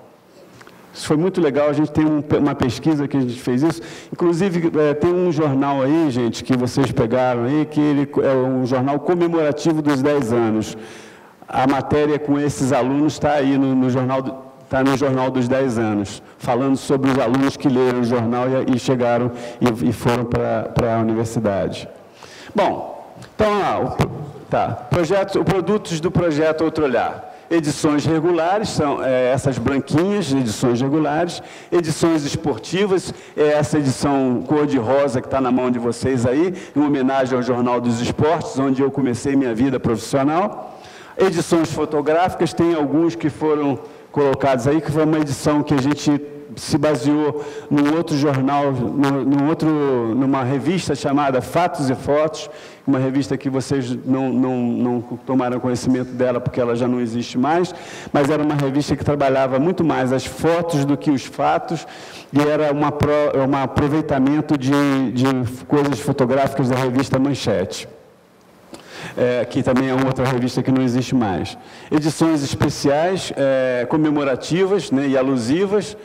S2: Isso foi muito legal, a gente tem uma pesquisa que a gente fez isso. Inclusive, tem um jornal aí, gente, que vocês pegaram aí, que ele é um jornal comemorativo dos 10 anos. A matéria com esses alunos está aí no jornal... Está no Jornal dos 10 anos, falando sobre os alunos que leram o jornal e chegaram e foram para a universidade. Bom, então, produtos do projeto Outro Olhar. Edições regulares, são essas branquinhas, edições regulares. Edições esportivas, essa edição cor-de-rosa que está na mão de vocês aí, em homenagem ao Jornal dos Esportes, onde eu comecei minha vida profissional. Edições fotográficas, tem alguns que foram colocados aí, que foi uma edição que a gente se baseou num outro jornal, numa revista chamada Fatos e Fotos, uma revista que vocês não tomaram conhecimento dela porque ela já não existe mais, mas era uma revista que trabalhava muito mais as fotos do que os fatos, e era um aproveitamento de coisas fotográficas da revista Manchete. Que também é uma outra revista que não existe mais. Edições especiais, comemorativas, né, e alusivas.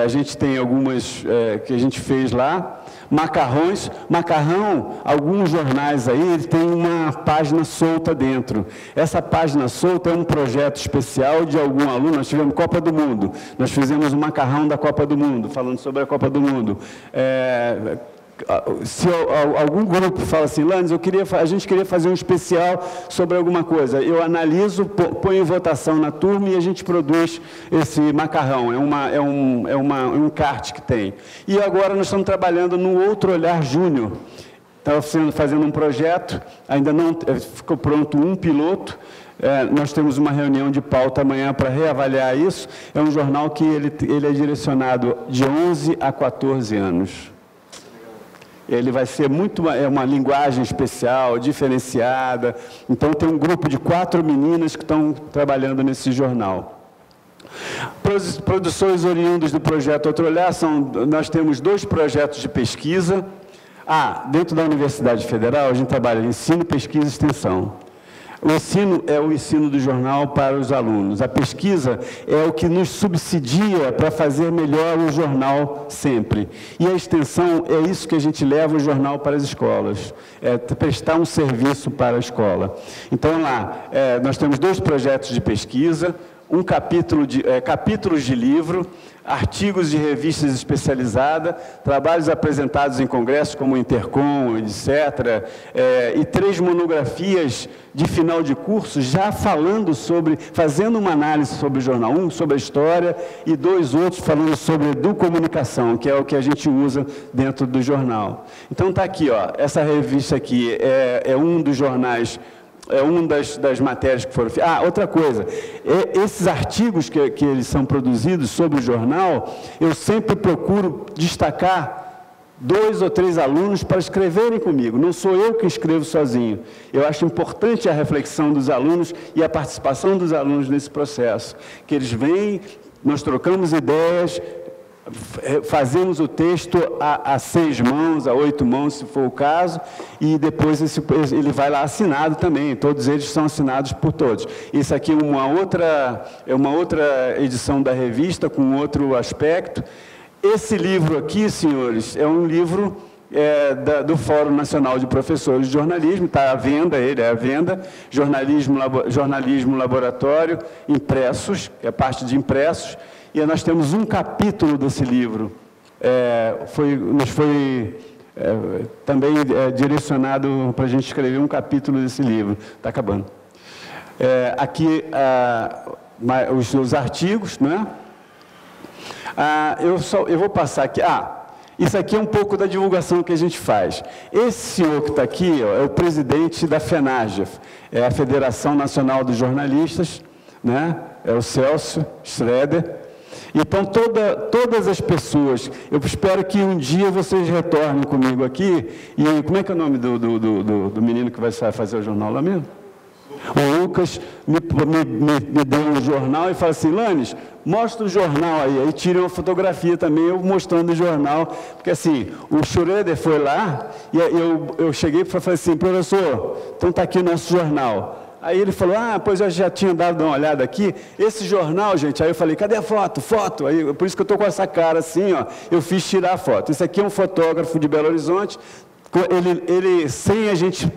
S2: A gente tem algumas que a gente fez lá. Macarrão, alguns jornais aí, ele tem uma página solta dentro. Essa página solta é um projeto especial de algum aluno. Nós tivemos Copa do Mundo. Nós fizemos um macarrão da Copa do Mundo, falando sobre a Copa do Mundo. Se algum grupo fala assim, Landes, a gente queria fazer um especial sobre alguma coisa, eu analiso, ponho em votação na turma e a gente produz esse macarrão, é um encarte que tem. E agora nós estamos trabalhando no Outro Olhar Júnior. Estava fazendo um projeto, ainda não ficou pronto um piloto. Nós temos uma reunião de pauta amanhã para reavaliar isso. É um jornal que ele é direcionado de 11 a 14 anos. Ele vai ser uma linguagem especial, diferenciada. Então, tem um grupo de 4 meninas que estão trabalhando nesse jornal. Produções oriundas do projeto Outro Olhar, nós temos 2 projetos de pesquisa. Dentro da Universidade Federal, a gente trabalha ensino, pesquisa e extensão. O ensino é o ensino do jornal para os alunos. A pesquisa é o que nos subsidia para fazer melhor o jornal sempre. E a extensão é isso que a gente leva o jornal para as escolas. É prestar um serviço para a escola. Então, nós temos 2 projetos de pesquisa, um capítulos de livro, artigos de revistas especializadas, trabalhos apresentados em congressos como o Intercom, etc., e 3 monografias de final de curso, já fazendo uma análise sobre o jornal, um sobre a história e 2 outros falando sobre educomunicação, que é o que a gente usa dentro do jornal. Então está aqui, essa revista aqui é um dos jornais, uma das matérias que foram feitas. Outra coisa, esses artigos que eles são produzidos sobre o jornal, eu sempre procuro destacar 2 ou 3 alunos para escreverem comigo. Não sou eu que escrevo sozinho. Eu acho importante a reflexão dos alunos e a participação dos alunos nesse processo. Que eles vêm, nós trocamos ideias, fazemos o texto a 6 mãos, a 8 mãos, se for o caso, e depois ele vai lá assinado também. Todos eles são assinados por todos. Isso aqui é uma outra edição da revista, com outro aspecto. Esse livro aqui, senhores, é um livro do Fórum Nacional de Professores de Jornalismo, está à venda, Jornalismo Laboratório, impressos, que é a parte de impressos, e nós temos um capítulo desse livro, nos foi também direcionado para a gente escrever um capítulo desse livro, está acabando. Aqui, os artigos, né? Eu vou passar aqui. Isso aqui é um pouco da divulgação que a gente faz. Esse senhor que está aqui é o presidente da FENAGEF, é a Federação Nacional dos Jornalistas, né? É o Celso Schroeder. Então, todas as pessoas, eu espero que um dia vocês retornem comigo aqui. E como é que é o nome do menino que vai fazer o jornal lá mesmo? O Lucas me deu um jornal e fala assim: Lanes, mostra o jornal aí tira uma fotografia também, eu mostrando o jornal, porque assim, o Schroeder foi lá, e eu cheguei e falei assim: professor, então está aqui o nosso jornal. Aí ele falou: pois eu já tinha dado uma olhada aqui, esse jornal, gente. Aí eu falei: cadê a foto? Foto. Aí, por isso que eu estou com essa cara assim, eu fiz tirar a foto. Esse aqui é um fotógrafo de Belo Horizonte, ele sem a gente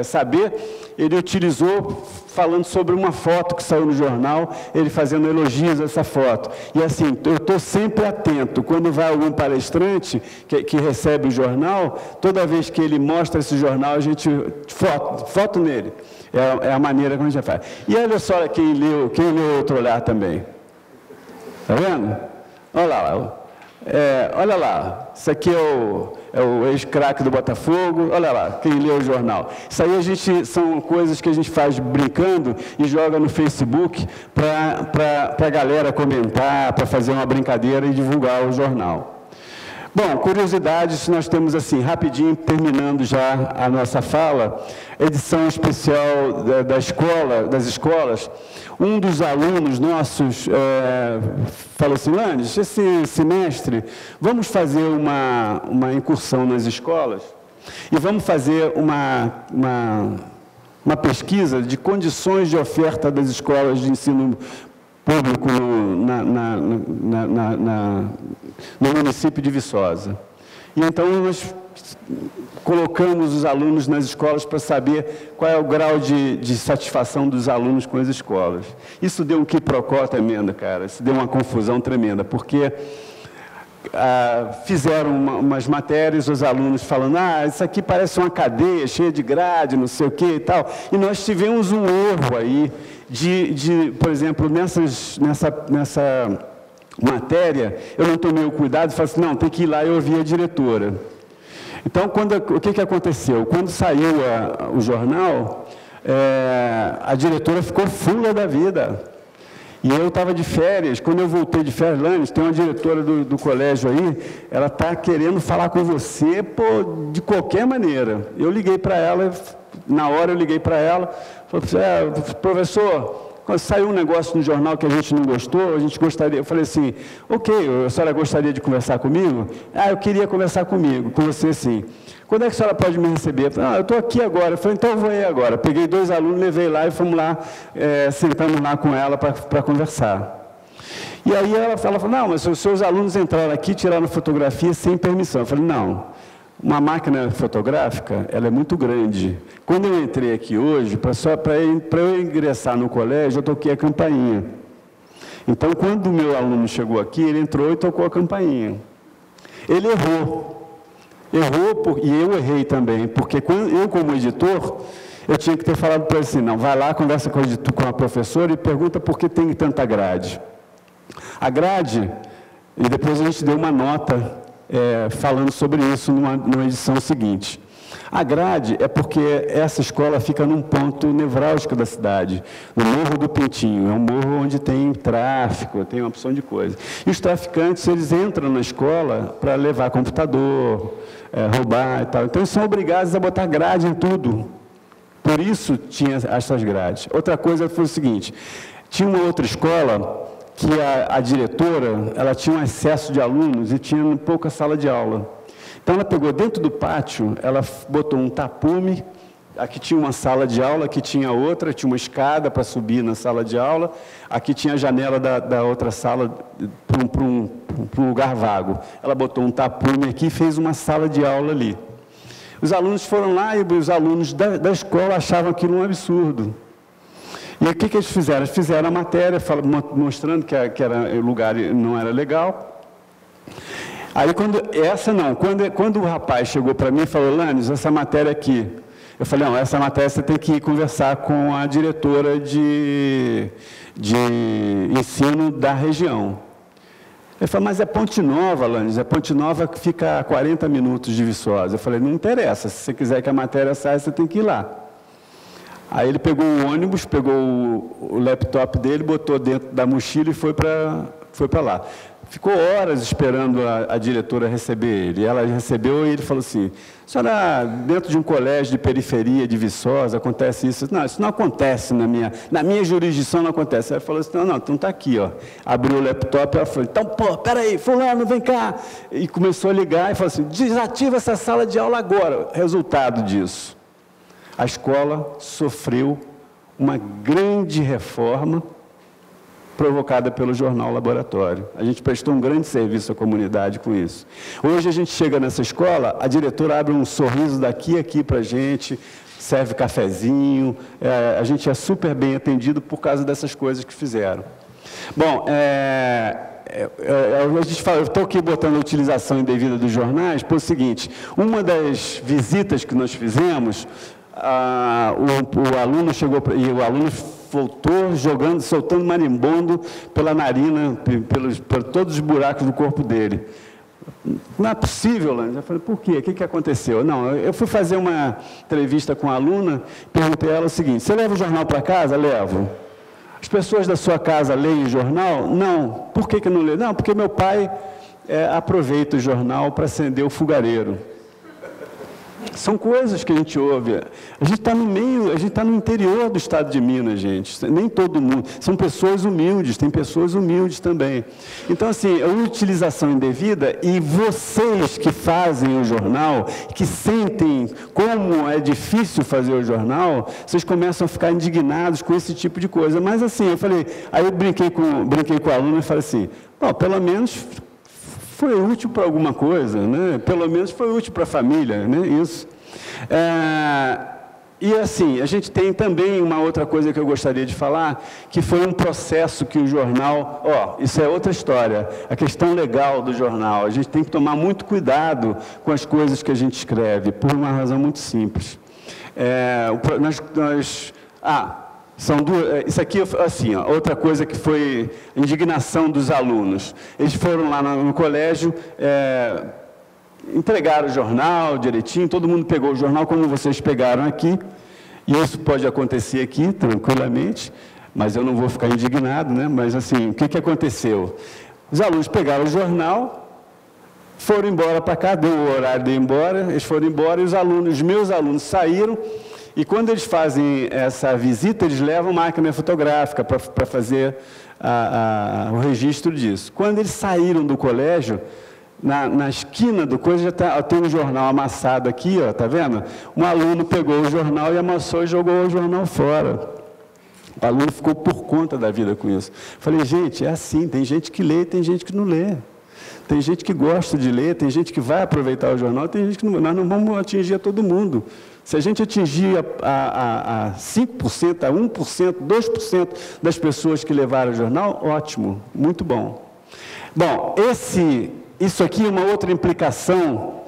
S2: saber, ele utilizou, falando sobre uma foto que saiu no jornal, ele fazendo elogios a essa foto. E assim, eu estou sempre atento, quando vai algum palestrante que recebe o jornal, toda vez que ele mostra esse jornal, a gente foto nele. É a maneira como a gente faz. E olha só quem leu Outro Olhar também. Está vendo? Olha lá. Olha lá, isso aqui é o ex-craque do Botafogo, olha lá, quem lê o jornal. Isso aí são coisas que a gente faz brincando e joga no Facebook para a galera comentar, para fazer uma brincadeira e divulgar o jornal. Bom, curiosidades, nós temos assim, rapidinho, terminando já a nossa fala, edição especial das escolas. Um dos alunos nossos falou assim: Lanes, esse semestre, vamos fazer uma incursão nas escolas e vamos fazer uma pesquisa de condições de oferta das escolas de ensino público no município de Viçosa. E então nós colocamos os alunos nas escolas para saber qual é o grau de satisfação dos alunos com as escolas. Isso deu um quiprocó tremendo, cara. Isso deu uma confusão tremenda, porque fizeram umas matérias, os alunos falando: isso aqui parece uma cadeia cheia de grade, não sei o que e tal. E nós tivemos um erro aí por exemplo, nessa matéria, eu não tomei o cuidado e falei assim: não, tem que ir lá e ouvir a diretora. Então, o que aconteceu? Quando saiu o jornal, a diretora ficou fula da vida. E eu estava de férias. Quando eu voltei de férias, Lanes, tem uma diretora do colégio aí, ela está querendo falar com você, de qualquer maneira. Eu liguei para ela, na hora eu liguei para ela, falei: professor, quando saiu um negócio no jornal que a gente não gostou, a gente gostaria, eu falei assim, ok, a senhora gostaria de conversar comigo? Ah, eu queria conversar com você sim. Quando é que a senhora pode me receber? Eu falei, eu estou aqui agora. Eu falei, então eu vou aí agora. Peguei 2 alunos, levei lá e fomos lá, sentamos lá com ela para conversar. E aí ela falou, não, mas os seus alunos entraram aqui e tiraram fotografia sem permissão. Eu falei, não, uma máquina fotográfica, ela é muito grande. Quando eu entrei aqui hoje, para eu ingressar no colégio, eu toquei a campainha. Então, quando o meu aluno chegou aqui, ele entrou e tocou a campainha. Ele errou. E eu errei também, porque eu, como editor, eu tinha que ter falado para ele assim, não, vai lá, conversa com a professora e pergunta por que tem tanta grade. A grade, e depois a gente deu uma nota falando sobre isso numa edição seguinte. A grade é porque essa escola fica num ponto nevrálgico da cidade, no Morro do Pintinho. É um morro onde tem tráfico, tem uma opção de coisa. E os traficantes, eles entram na escola para levar computador, roubar e tal. Então, eles são obrigados a botar grade em tudo. Por isso, tinha essas grades. Outra coisa foi o seguinte, tinha uma outra escola que a diretora, ela tinha um excesso de alunos e tinha pouca sala de aula. Então, ela pegou dentro do pátio, ela botou um tapume, aqui tinha uma sala de aula, aqui tinha outra, tinha uma escada para subir na sala de aula, aqui tinha a janela da outra sala para um lugar vago. Ela botou um tapume aqui e fez uma sala de aula ali. Os alunos foram lá e os alunos da escola achavam aquilo um absurdo. E o que eles fizeram? Eles fizeram a matéria mostrando que o lugar não era legal. Aí, quando o rapaz chegou para mim e falou, Lanes, essa matéria aqui, eu falei, não, essa matéria você tem que ir conversar com a diretora de ensino da região. Ele falou, mas é Ponte Nova, Lanes, é Ponte Nova que fica a 40 minutos de Viçosa. Eu falei, não interessa, se você quiser que a matéria saia, você tem que ir lá. Aí ele pegou o ônibus, pegou o laptop dele, botou dentro da mochila e foi para lá. Ficou horas esperando a diretora receber ele. Ela recebeu e ele falou assim, senhora, dentro de um colégio de periferia de Viçosa, acontece isso? Não, isso não acontece na minha jurisdição, não acontece. Ela falou assim, não, então está aqui, ó. Abriu o laptop, ela falou, então, peraí, fulano, vem cá. E começou a ligar e falou assim, desativa essa sala de aula agora. Resultado disso, a escola sofreu uma grande reforma provocada pelo jornal Laboratório. A gente prestou um grande serviço à comunidade com isso. Hoje a gente chega nessa escola, a diretora abre um sorriso daqui a aqui para a gente, serve cafezinho, a gente é super bem atendido por causa dessas coisas que fizeram. Bom, a gente fala, eu estou aqui botando a utilização indevida dos jornais, pelo seguinte, uma das visitas que nós fizemos, o aluno chegou, e o aluno voltou soltando marimbondo pela narina, por todos os buracos do corpo dele. Não é possível, Lanes. Eu falei, por quê? O que aconteceu? Não, eu fui fazer uma entrevista com a aluna, perguntei a ela o seguinte, você leva o jornal para casa? Levo. As pessoas da sua casa leem o jornal? Não. Por que não lê? Não, porque meu pai aproveita o jornal para acender o fogareiro. São coisas que a gente ouve. A gente está no meio, a gente está no interior do estado de Minas, gente. Nem todo mundo. São pessoas humildes, tem pessoas humildes também. Então, assim, a utilização indevida, e vocês que fazem o jornal, que sentem como é difícil fazer o jornal, vocês começam a ficar indignados com esse tipo de coisa. Mas, assim, eu falei, aí eu brinquei com a aluna e falei assim, pelo menos foi útil para alguma coisa, né? Pelo menos foi útil para a família, né? Isso. E assim, a gente tem também uma outra coisa que eu gostaria de falar, que foi um processo que o jornal, isso é outra história, a questão legal do jornal. A gente tem que tomar muito cuidado com as coisas que a gente escreve, por uma razão muito simples. São duas, isso aqui, assim, outra coisa que foi indignação dos alunos. Eles foram lá no colégio, entregaram o jornal direitinho, todo mundo pegou o jornal como vocês pegaram aqui, e isso pode acontecer aqui, tranquilamente, mas eu não vou ficar indignado, né? Mas, assim, o que aconteceu? Os alunos pegaram o jornal, foram embora para cá, deu o horário de ir embora, eles foram embora, e os meus alunos saíram, E quando eles fazem essa visita, eles levam máquina fotográfica para fazer o registro disso. Quando eles saíram do colégio, na esquina do coisa já tem um jornal amassado aqui, ó, tá vendo? Um aluno pegou o jornal e amassou e jogou o jornal fora. O aluno ficou por conta da vida com isso. Falei, gente, é assim, tem gente que lê e tem gente que não lê. Tem gente que gosta de ler, tem gente que vai aproveitar o jornal, tem gente que não. Nós não vamos atingir a todo mundo. Se a gente atingir a 5%, a 1%, 2% das pessoas que levaram o jornal, ótimo, muito bom. Bom, isso aqui é uma outra implicação,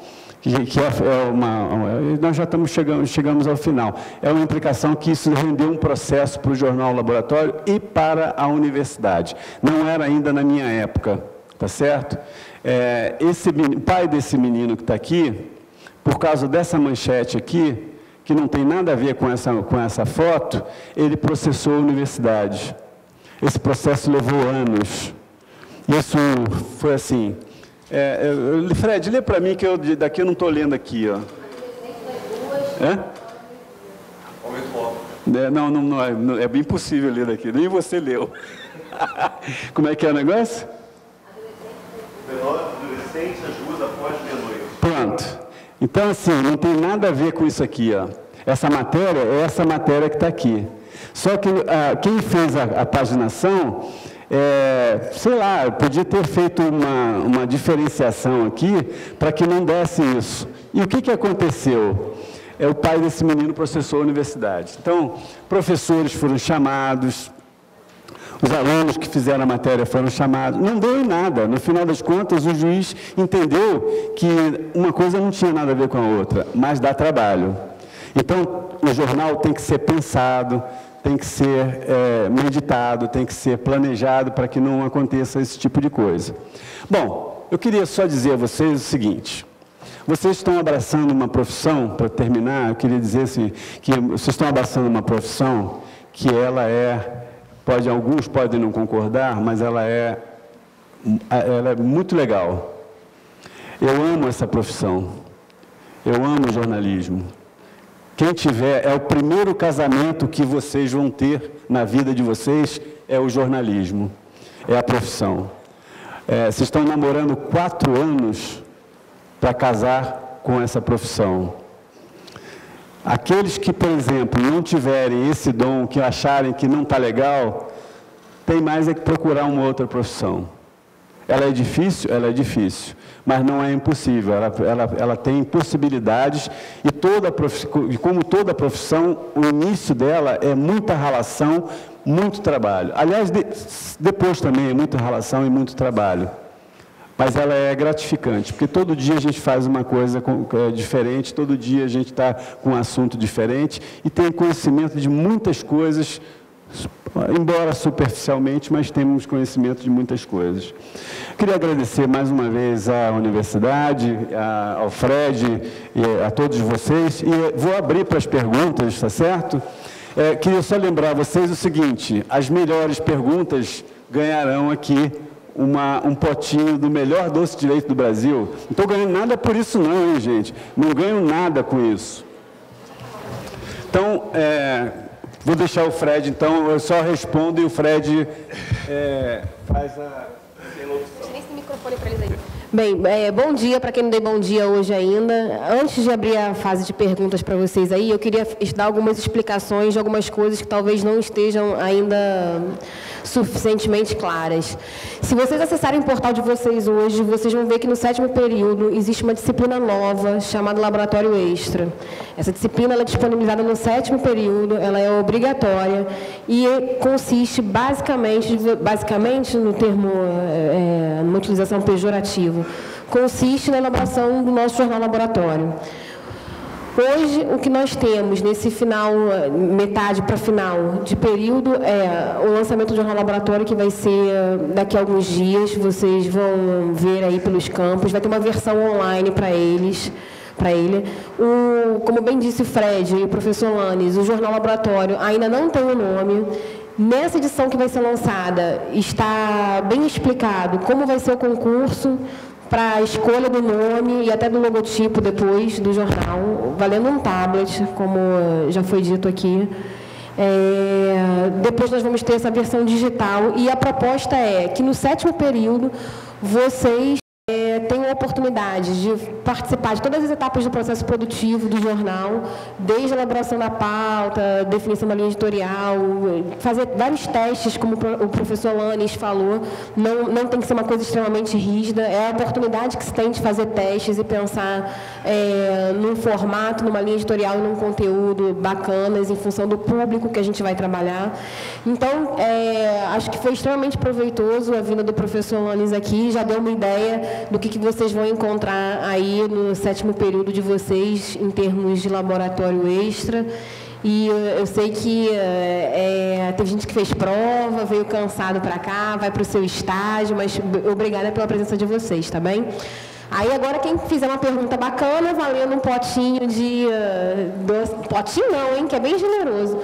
S2: nós já chegamos ao final. É uma implicação que isso rendeu um processo para o Jornal Laboratório e para a universidade. Não era ainda na minha época, tá certo? O pai desse menino que está aqui, por causa dessa manchete aqui, que não tem nada a ver com essa foto, ele processou a universidade. Esse processo levou anos. Isso foi assim. Fred, lê para mim, que daqui eu não estou lendo aqui. Ó. Não, é bem impossível ler daqui, nem você leu. Como é que é o negócio?
S1: Adolescente ajuda após meia-noite.
S2: Pronto. Então, assim, não tem nada a ver com isso aqui. Ó. Essa matéria é essa matéria que está aqui. Só que quem fez a paginação, sei lá, podia ter feito uma diferenciação aqui para que não desse isso. E o que aconteceu? O pai desse menino processou a universidade. Então, professores foram chamados, os alunos que fizeram a matéria foram chamados. Não deu em nada. No final das contas, o juiz entendeu que uma coisa não tinha nada a ver com a outra, mas dá trabalho. Então, o jornal tem que ser pensado, tem que ser meditado, tem que ser planejado para que não aconteça esse tipo de coisa. Bom, eu queria só dizer a vocês o seguinte: vocês estão abraçando uma profissão, para terminar, eu queria dizer assim, que vocês estão abraçando uma profissão que ela alguns podem não concordar, mas ela é muito legal. Eu amo essa profissão, eu amo o jornalismo. Quem tiver, é o primeiro casamento que vocês vão ter na vida de vocês, é o jornalismo, é a profissão. Vocês estão namorando 4 anos para casar com essa profissão. Aqueles que, por exemplo, não tiverem esse dom, que acharem que não está legal, tem mais que procurar uma outra profissão. Ela é difícil? Ela é difícil, mas não é impossível. Ela tem possibilidades e como toda profissão, o início dela é muita ralação, muito trabalho. Aliás, depois também é muita ralação e muito trabalho. Mas ela é gratificante, porque todo dia a gente faz uma coisa diferente, todo dia a gente está com um assunto diferente e tem conhecimento de muitas coisas, embora superficialmente, mas temos conhecimento de muitas coisas. Queria agradecer mais uma vez à universidade, ao Fred e a todos vocês, e vou abrir para as perguntas, tá certo? Queria só lembrar a vocês o seguinte: as melhores perguntas ganharão aqui um potinho do melhor doce de leite do Brasil. Não estou ganhando nada por isso não, hein, gente? Não ganho nada com isso. Então, vou deixar o Fred, então, eu só respondo e o Fred faz a interlocução.
S3: Deixa esse microfone para eles aí. Bem, bom dia para quem não deu bom dia hoje ainda. Antes de abrir a fase de perguntas para vocês aí, eu queria dar algumas explicações de algumas coisas que talvez não estejam ainda suficientemente claras. Se vocês acessarem o portal de vocês hoje, vocês vão ver que no 7º período existe uma disciplina nova chamada Laboratório Extra. Essa disciplina ela é disponibilizada no 7º período, ela é obrigatória e consiste basicamente no termo, numa utilização pejorativa, consiste na elaboração do nosso jornal laboratório. Hoje, o que nós temos nesse final, metade para final de período, é o lançamento do jornal laboratório, que vai ser daqui a alguns dias, vocês vão ver aí pelos campos, vai ter uma versão online para ele. Como bem disse o Fred e o professor Lanes, o jornal laboratório ainda não tem o nome. Nessa edição que vai ser lançada, está bem explicado como vai ser o concurso, para a escolha do nome e até do logotipo depois do jornal, valendo um tablet, como já foi dito aqui. Depois nós vamos ter essa versão digital e a proposta é que no 7º período vocês tenham a oportunidade de participar de todas as etapas do processo produtivo do jornal, desde a elaboração da pauta, definição da linha editorial, fazer vários testes, como o professor Lanes falou, não tem que ser uma coisa extremamente rígida, é a oportunidade que se tem de fazer testes e pensar num formato, numa linha editorial, num conteúdo bacanas, em função do público que a gente vai trabalhar. Então, acho que foi extremamente proveitoso a vinda do professor Lanes aqui, já deu uma ideia do que vocês vão encontrar aí no 7º período de vocês, em termos de laboratório extra. E eu sei que teve gente que fez prova, veio cansado para cá, vai para o seu estágio, mas obrigada pela presença de vocês, tá bem? Aí agora quem fizer uma pergunta bacana, valendo um potinho de doce, potinho não, hein, que é bem generoso,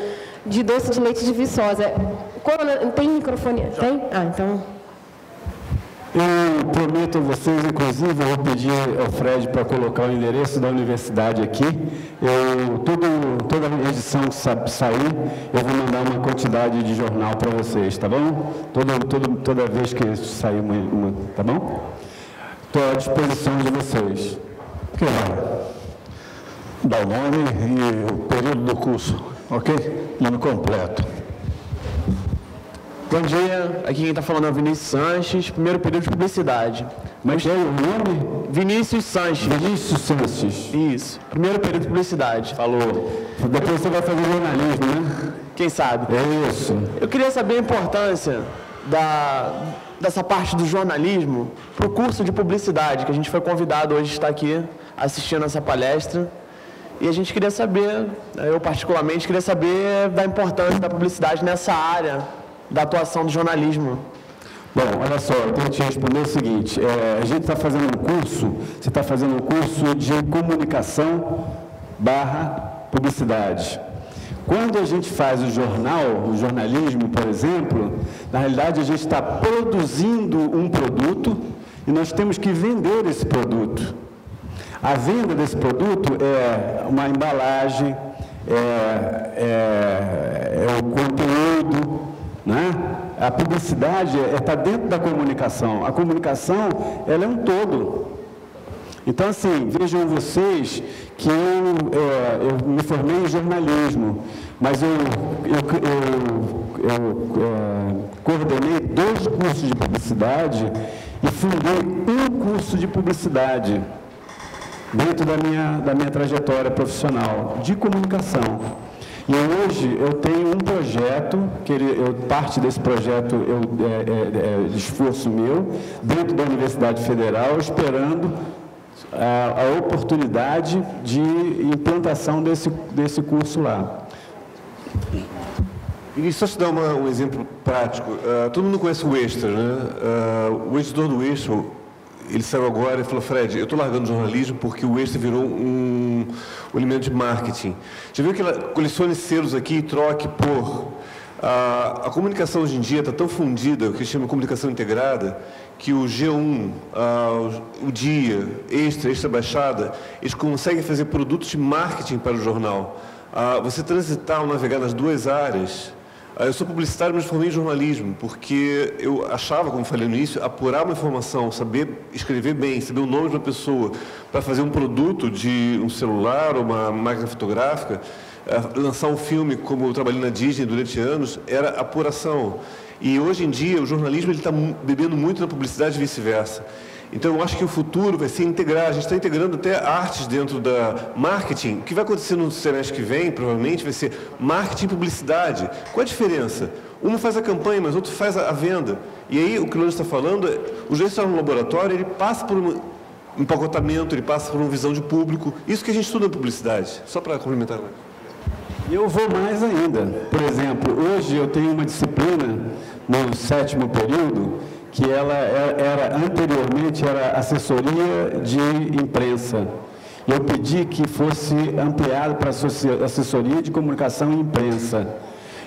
S3: de doce de leite de Viçosa. Tem microfone? Tem? Ah, então...
S2: Eu prometo a vocês, inclusive, eu vou pedir ao Fred para colocar o endereço da universidade aqui. Toda edição que sair, eu vou mandar uma quantidade de jornal para vocês, tá bom? Toda vez que sair uma, tá bom? Estou à disposição de vocês.
S4: Dá o nome e o período do curso, ok? Nome completo.
S5: Bom dia, aqui quem está falando é o Vinícius Sanches, primeiro período de publicidade.
S2: Mas é o nome?
S5: Vinícius Sanches.
S2: Vinícius Sanches.
S5: Isso, primeiro período de publicidade.
S2: Falou. Depois você vai fazer jornalismo, né?
S5: Quem sabe?
S2: É isso.
S5: Eu queria saber a importância dessa parte do jornalismo para o curso de publicidade, que a gente foi convidado hoje a estar aqui assistindo essa palestra. E a gente queria saber, eu particularmente, queria saber da importância da publicidade nessa área da atuação do jornalismo.
S2: Bom, olha só, eu tenho que te responder o seguinte, a gente está fazendo um curso, você está fazendo um curso de comunicação / publicidade. Quando a gente faz o jornalismo, por exemplo, na realidade a gente está produzindo um produto e nós temos que vender esse produto. A venda desse produto é uma embalagem, é o conteúdo, né? A publicidade está dentro da comunicação. A comunicação, ela é um todo. Então, assim, vejam vocês que eu me formei em jornalismo, mas eu coordenei 2 cursos de publicidade e fundei um curso de publicidade dentro da minha trajetória profissional de comunicação. E hoje eu tenho um projeto, parte desse projeto é de esforço meu, dentro da Universidade Federal, esperando a oportunidade de implantação desse curso lá.
S1: E só te dar um exemplo prático. Todo mundo conhece o Extra, né? O editor do Extra, ele saiu agora e falou: Fred, eu estou largando o jornalismo porque o Extra virou um elemento de marketing. Já viu que ela colecione selos aqui e troque por... A comunicação hoje em dia está tão fundida, o que chama de comunicação integrada, que o G1, o Dia, Extra Baixada, eles conseguem fazer produtos de marketing para o jornal. Você transitar ou navegar nas 2 áreas... Eu sou publicitário, mas formei em jornalismo, porque eu achava, como falei no início, apurar uma informação, saber escrever bem, saber o nome de uma pessoa, para fazer um produto de um celular ou uma máquina fotográfica, lançar um filme, como eu trabalhei na Disney durante anos, era apuração. E hoje em dia o jornalismo está bebendo muito na publicidade e vice-versa. Então eu acho que o futuro vai ser integrar, a gente está integrando até artes dentro da marketing. O que vai acontecer no semestre que vem, provavelmente, vai ser marketing e publicidade. Qual a diferença? Um faz a campanha, mas outro faz a venda. E aí o que o Lula está falando, o jeito de estar no laboratório, ele passa por um empacotamento, ele passa por uma visão de público. Isso que a gente estuda na publicidade, só para complementar.
S2: E eu vou mais ainda. Por exemplo, hoje eu tenho uma disciplina no 7º período que anteriormente era assessoria de imprensa. Eu pedi que fosse ampliado para assessoria de comunicação e imprensa.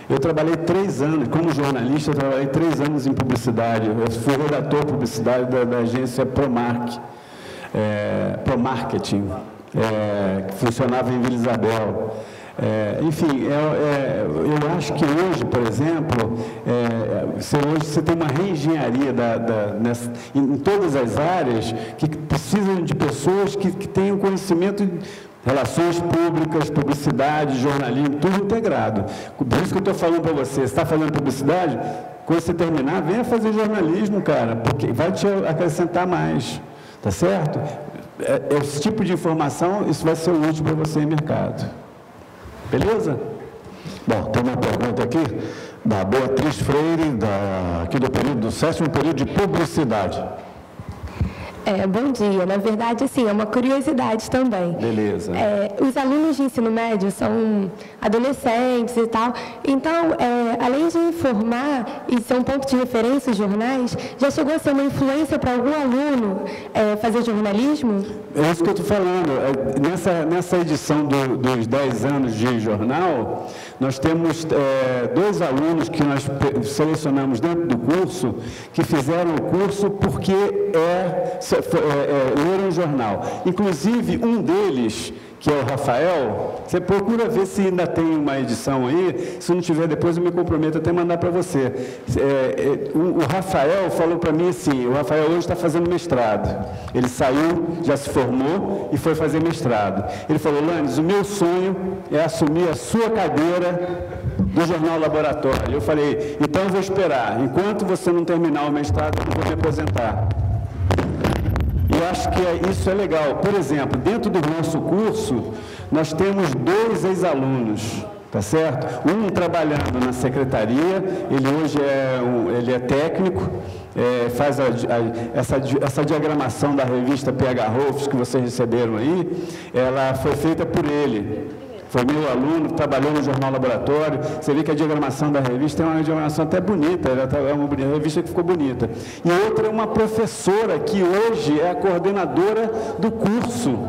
S2: Eu trabalhei 3 anos, como jornalista, eu trabalhei 3 anos em publicidade. Eu fui redator de publicidade da agência Promarketing, que funcionava em Vila Isabel. Enfim, eu acho que hoje, por exemplo, hoje você tem uma reengenharia em todas as áreas que precisam de pessoas que tenham conhecimento de relações públicas, publicidade, jornalismo, tudo integrado. Por isso que eu estou falando para você, está fazendo publicidade? Quando você terminar, venha fazer jornalismo, cara, porque vai te acrescentar mais, tá certo? Esse tipo de informação, isso vai ser útil para você em mercado. Beleza?
S4: Bom, tem uma pergunta aqui da Beatriz Freire, aqui do 7º período de publicidade.
S6: Bom dia. Na verdade, assim, é uma curiosidade também.
S2: Beleza.
S6: Os alunos de ensino médio são adolescentes e tal. Então, além de informar e ser um ponto de referência os jornais, já chegou a ser uma influência para algum aluno fazer jornalismo?
S2: É isso que eu estou falando. Nessa edição dos 10 anos de jornal, nós temos 2 alunos que nós selecionamos dentro do curso, que fizeram o curso porque leram um jornal. Inclusive, um deles, que é o Rafael, você procura ver se ainda tem uma edição aí, se não tiver, depois eu me comprometo até mandar para você. O Rafael falou para mim assim, o Rafael hoje está fazendo mestrado, ele saiu, já se formou e foi fazer mestrado. Ele falou, Lanes, o meu sonho é assumir a sua cadeira do Jornal Laboratório. Eu falei, então eu vou esperar, enquanto você não terminar o mestrado, eu não vou me aposentar. Eu acho que isso é legal. Por exemplo, dentro do nosso curso, nós temos 2 ex-alunos, tá certo? Um trabalhando na secretaria, ele hoje ele é técnico, faz essa diagramação da revista PH Rolfs que vocês receberam aí, ela foi feita por ele. Foi meu aluno, trabalhou no Jornal Laboratório. Você vê que a diagramação da revista é uma diagramação até bonita, é uma revista que ficou bonita. E outra é uma professora que hoje é a coordenadora do curso.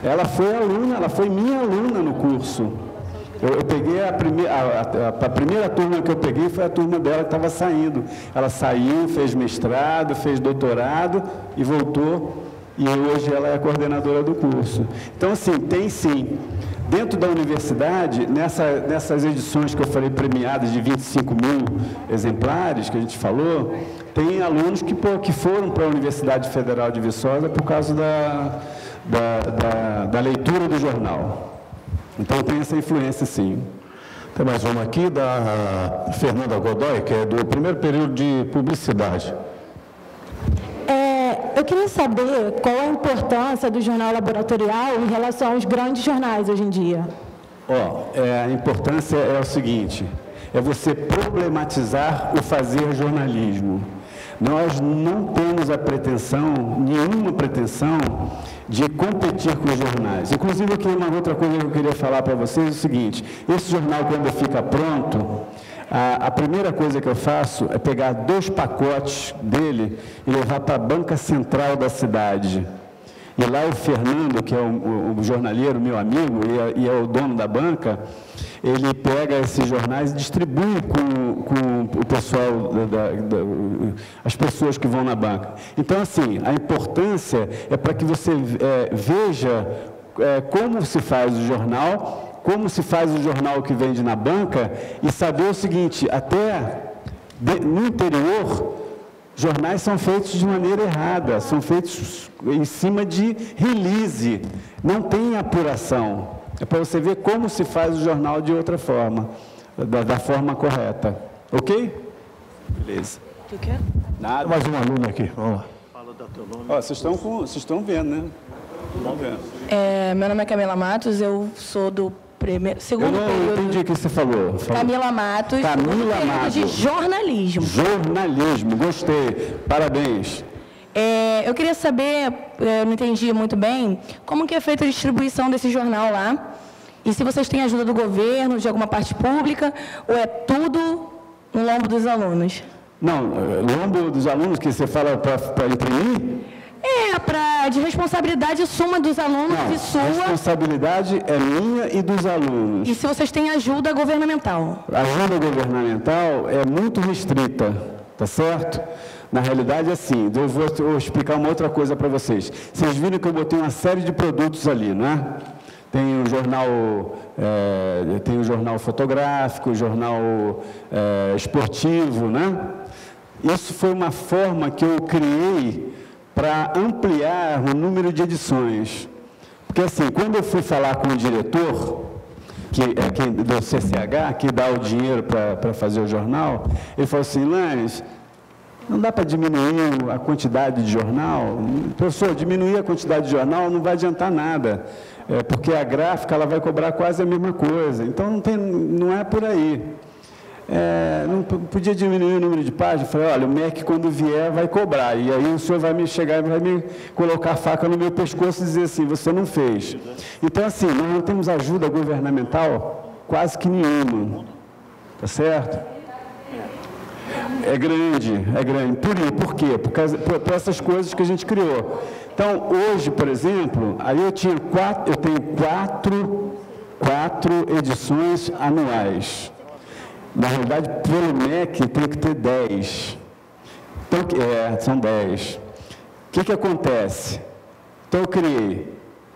S2: Ela foi aluna, ela foi minha aluna no curso. Eu peguei a primeira turma que eu peguei foi a turma dela que estava saindo. Ela saiu, fez mestrado, fez doutorado e voltou. E hoje ela é a coordenadora do curso. Então, assim, tem sim. Dentro da universidade, nessas edições que eu falei premiadas de 25 mil exemplares, que a gente falou, tem alunos que foram para a Universidade Federal de Viçosa por causa da leitura do jornal. Então, tem essa influência, sim.
S4: Tem mais uma aqui da Fernanda Godoy, que é do 1º período de publicidade.
S6: Eu queria saber qual a importância do jornal laboratorial em relação aos grandes jornais hoje em dia.
S2: A importância é o seguinte, é você problematizar o fazer jornalismo. Nós não temos nenhuma pretensão de competir com os jornais. Inclusive, uma outra coisa que eu queria falar para vocês é o seguinte, esse jornal, quando fica pronto, a primeira coisa que eu faço é pegar 2 pacotes dele e levar para a banca central da cidade. E lá o Fernando, que é o jornaleiro, meu amigo, e é o dono da banca, ele pega esses jornais e distribui com o pessoal, as pessoas que vão na banca. Então, assim, a importância é para que você veja como se faz o jornal, como se faz o jornal que vende na banca e saber o seguinte, no interior, jornais são feitos de maneira errada, são feitos em cima de release, não tem apuração. É para você ver como se faz o jornal de outra forma, da forma correta. Ok? Beleza.
S6: Tu quer?
S2: Nada.
S4: Mais um aluno aqui, vamos lá.
S5: Fala do teu nome.
S2: Vocês estão vendo, né? Estão vendo.
S7: Meu nome é Camila Matos, eu sou do segundo
S2: período. Eu não entendi o que você falou.
S7: Camila Matos,
S2: Camila Matos.
S7: De jornalismo.
S2: Jornalismo, gostei. Parabéns.
S7: Eu queria saber, eu não entendi muito bem, como que é feita a distribuição desse jornal lá, e se vocês têm ajuda do governo, de alguma parte pública, ou é tudo no lombo dos alunos?
S2: Não, lombo dos alunos que você fala para imprimir?
S7: Para de responsabilidade suma dos alunos
S2: Não,
S7: e sua...
S2: a responsabilidade é minha e dos alunos.
S7: E se vocês têm ajuda governamental?
S2: A ajuda governamental é muito restrita, tá certo? Na realidade, assim, eu vou explicar uma outra coisa para vocês. Vocês viram que eu botei uma série de produtos ali, né? Tem o jornal fotográfico, o jornal esportivo, né? Isso foi uma forma que eu criei para ampliar o número de edições. Porque, assim, quando eu fui falar com o diretor do CCH, que dá o dinheiro para fazer o jornal, ele falou assim, Lanes, não dá para diminuir a quantidade de jornal? Professor, diminuir a quantidade de jornal não vai adiantar nada, porque a gráfica ela vai cobrar quase a mesma coisa. Então, não é por aí. Não podia diminuir o número de páginas. Eu falei, olha, o MEC, quando vier, vai cobrar. E aí o senhor vai me chegar e vai me colocar a faca no meu pescoço e dizer assim, você não fez. Então, assim, nós não temos ajuda governamental quase que nenhuma. Tá certo? É grande. Por quê? Por essas coisas que a gente criou. Então, hoje, por exemplo, aí eu tenho quatro edições anuais. Na realidade, pelo MEC, tem que ter 10. Então, são 10. O que acontece? Então, eu criei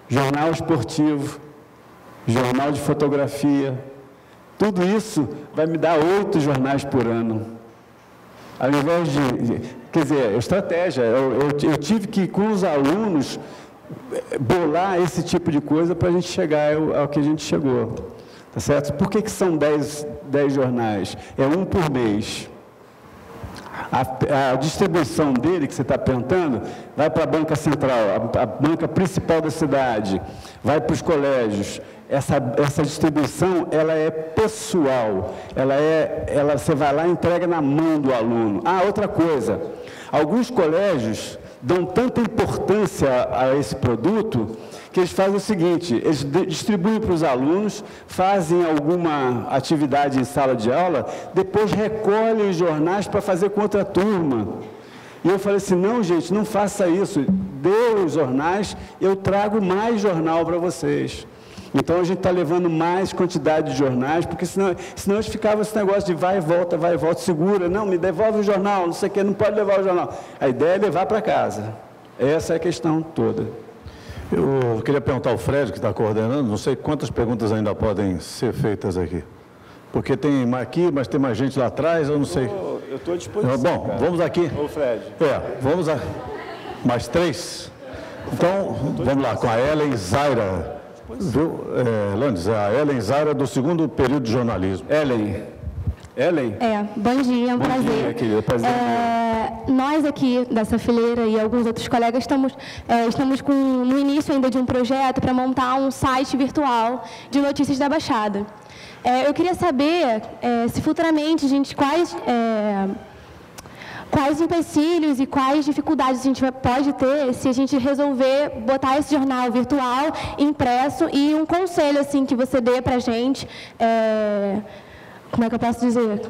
S2: jornal esportivo, jornal de fotografia. Tudo isso vai me dar 8 jornais por ano. Ao invés quer dizer, estratégia. Eu tive que, com os alunos, bolar esse tipo de coisa para a gente chegar ao que a gente chegou. Tá certo? Por que são 10 jornais? É um por mês. A distribuição dele, que você está perguntando, vai para a banca central, a banca principal da cidade, vai para os colégios. Essa distribuição, ela é pessoal, você vai lá e entrega na mão do aluno. Outra coisa, alguns colégios dão tanta importância a esse produto que eles fazem o seguinte, eles distribuem para os alunos, fazem alguma atividade em sala de aula, depois recolhem os jornais para fazer com outra turma. E eu falei assim, não, gente, não faça isso, dê os jornais, eu trago mais jornal para vocês. Então, a gente está levando mais quantidade de jornais, porque senão eles ficavam esse negócio de vai e volta, segura, não, me devolve o jornal, não sei o que, não pode levar o jornal. A ideia é levar para casa. Essa é a questão toda.
S4: Eu queria perguntar ao Fred, que está coordenando, não sei quantas perguntas ainda podem ser feitas aqui. Porque tem aqui, mas tem mais gente lá atrás, eu não sei.
S2: Eu estou à disposição.
S4: Bom,
S2: cara.
S4: vamos aqui.
S2: Ô, Fred.
S4: Vamos a mais 3? Então, vamos lá, com a Ellen Zaira. Viu, Landes, a Ellen Zaira do 2º período de jornalismo.
S2: Ellen?
S6: Bom dia, é um prazer.
S2: Bom dia, querida, prazer.
S6: Nós aqui dessa fileira e alguns outros colegas estamos no início ainda de um projeto para montar um site virtual de notícias da Baixada. Eu queria saber se futuramente, gente, quais empecilhos e quais dificuldades a gente pode ter se a gente resolver botar esse jornal virtual, impresso, e um conselho assim que você dê para a gente, como é que eu posso dizer?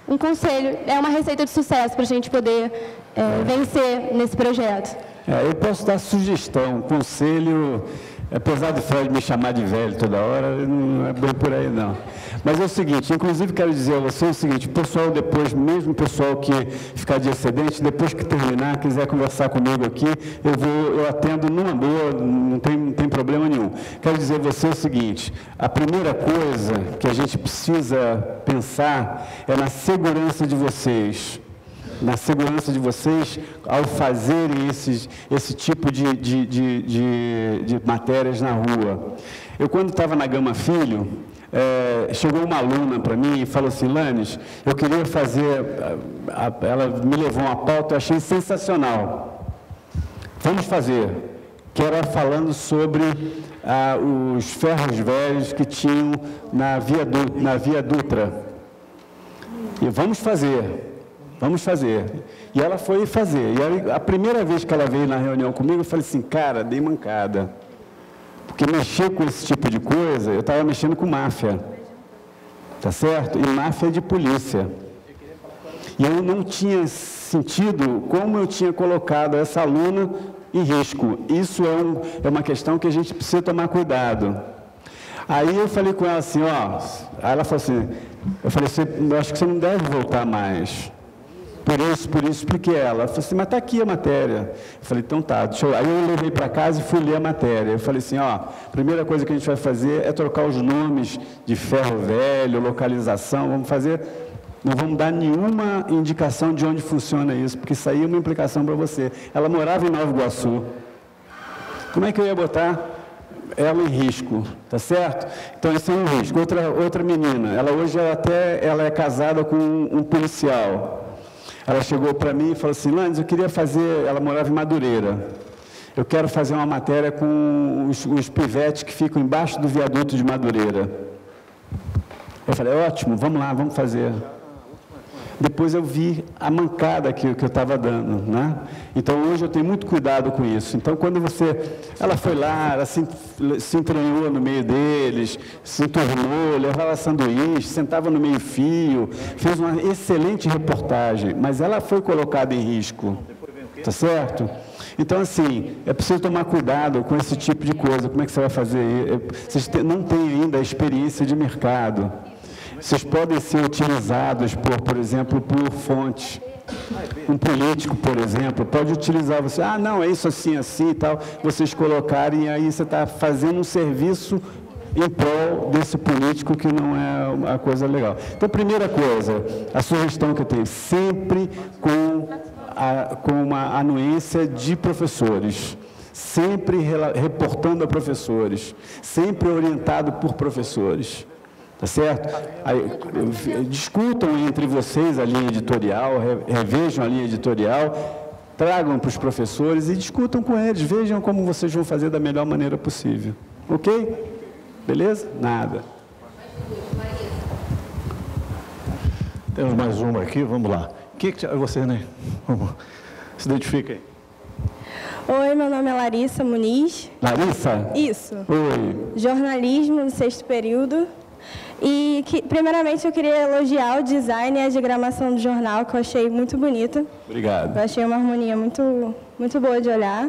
S6: Um conselho, é uma receita de sucesso para a gente poder vencer nesse projeto.
S2: Eu posso dar sugestão, conselho, apesar do Fred me chamar de velho toda hora, não é bem por aí não. Mas é o seguinte, inclusive quero dizer a você o seguinte, o pessoal depois, mesmo o pessoal que ficar de excedente, depois que terminar, quiser conversar comigo aqui, eu atendo numa boa, não tem problema nenhum. Quero dizer a você o seguinte, a primeira coisa que a gente precisa pensar é na segurança de vocês. Na segurança de vocês ao fazerem esse tipo de matérias na rua. Eu, quando estava na Gama Filho, chegou uma aluna para mim e falou assim, Lanes, eu queria fazer, ela me levou uma pauta, eu achei sensacional. Vamos fazer, que era falando sobre os ferros velhos que tinham na Via Dutra. E vamos fazer. E ela foi fazer. E a primeira vez que ela veio na reunião comigo, eu falei assim, cara, dei mancada. Porque mexer com esse tipo de coisa, eu estava mexendo com máfia. Tá certo? E máfia de polícia. E eu não tinha sentido como eu tinha colocado essa aluna em risco. Isso é uma questão que a gente precisa tomar cuidado. Aí eu falei com ela assim, ó, aí ela falou assim, eu falei assim, eu acho que você não deve voltar mais. Por isso, expliquei ela. Ela falou assim, mas está aqui a matéria. Eu falei, então tá, Aí eu levei para casa e fui ler a matéria. Eu falei assim, ó, a primeira coisa que a gente vai fazer é trocar os nomes de ferro velho, localização, não vamos dar nenhuma indicação de onde funciona isso, porque isso aí é uma implicação para você. Ela morava em Nova Iguaçu. Como é que eu ia botar ela em risco, tá certo? Então, esse é um risco. Outra menina, ela é casada com um policial. Ela chegou para mim e falou assim, Landes, eu queria fazer... Ela morava em Madureira. Eu quero fazer uma matéria com os pivetes que ficam embaixo do viaduto de Madureira. Eu falei, ótimo, vamos lá, vamos fazer. Depois eu vi a mancada que eu estava dando, né? Então, hoje eu tenho muito cuidado com isso. Então, quando ela foi lá, ela se entranhou no meio deles, se entornou, levava sanduíche, sentava no meio-fio, fez uma excelente reportagem, mas ela foi colocada em risco, tá certo? Então, assim, é preciso tomar cuidado com esse tipo de coisa. Como é que você vai fazer? Vocês não têm ainda a experiência de mercado. Vocês podem ser utilizados, por exemplo, por fonte. Um político, por exemplo, pode utilizar você. Ah, não, é isso assim, assim e tal. Vocês colocarem, e aí você está fazendo um serviço em prol desse político que não é uma coisa legal. Então, primeira coisa, a sugestão que eu tenho, sempre com uma anuência de professores. Sempre reportando a professores. Sempre orientado por professores. Tá certo? Aí, discutam entre vocês a linha editorial, revejam a linha editorial, tragam para os professores e discutam com eles, vejam como vocês vão fazer da melhor maneira possível. Ok? Beleza? Nada.
S4: Temos mais uma aqui, vamos lá. Você, né? Se identifica aí.
S8: Oi, meu nome é Larissa Muniz.
S2: Larissa?
S8: Isso.
S2: Oi.
S8: Jornalismo no 6º período. E, primeiramente, eu queria elogiar o design e a diagramação do jornal, que eu achei muito bonita.
S2: Obrigado.
S8: Eu achei uma harmonia muito, muito boa de olhar.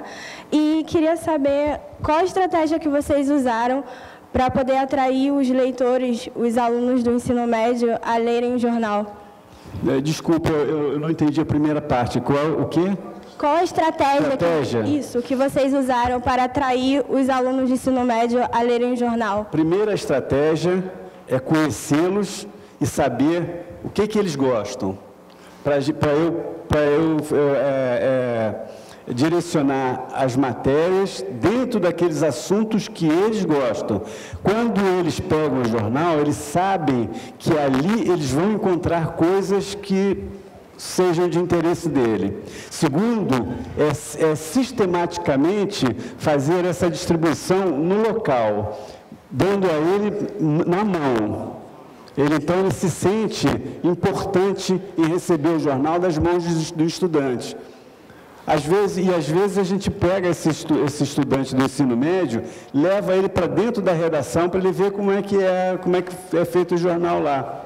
S8: E queria saber qual a estratégia que vocês usaram para poder atrair os leitores, os alunos do ensino médio, a lerem o jornal.
S2: Desculpa, eu não entendi a primeira parte. O quê?
S8: Qual a estratégia? Isso, que vocês usaram para atrair os alunos de ensino médio a lerem o jornal?
S2: Primeira estratégia é conhecê-los e saber o que eles gostam, para eu direcionar as matérias dentro daqueles assuntos que eles gostam. Quando eles pegam o jornal, eles sabem que ali eles vão encontrar coisas que sejam de interesse dele. Segundo, é sistematicamente fazer essa distribuição no local, dando a ele na mão. Então, ele se sente importante em receber o jornal das mãos do estudante. Às vezes a gente pega esse estudante do ensino médio, leva ele para dentro da redação para ele ver como é que é feito o jornal lá.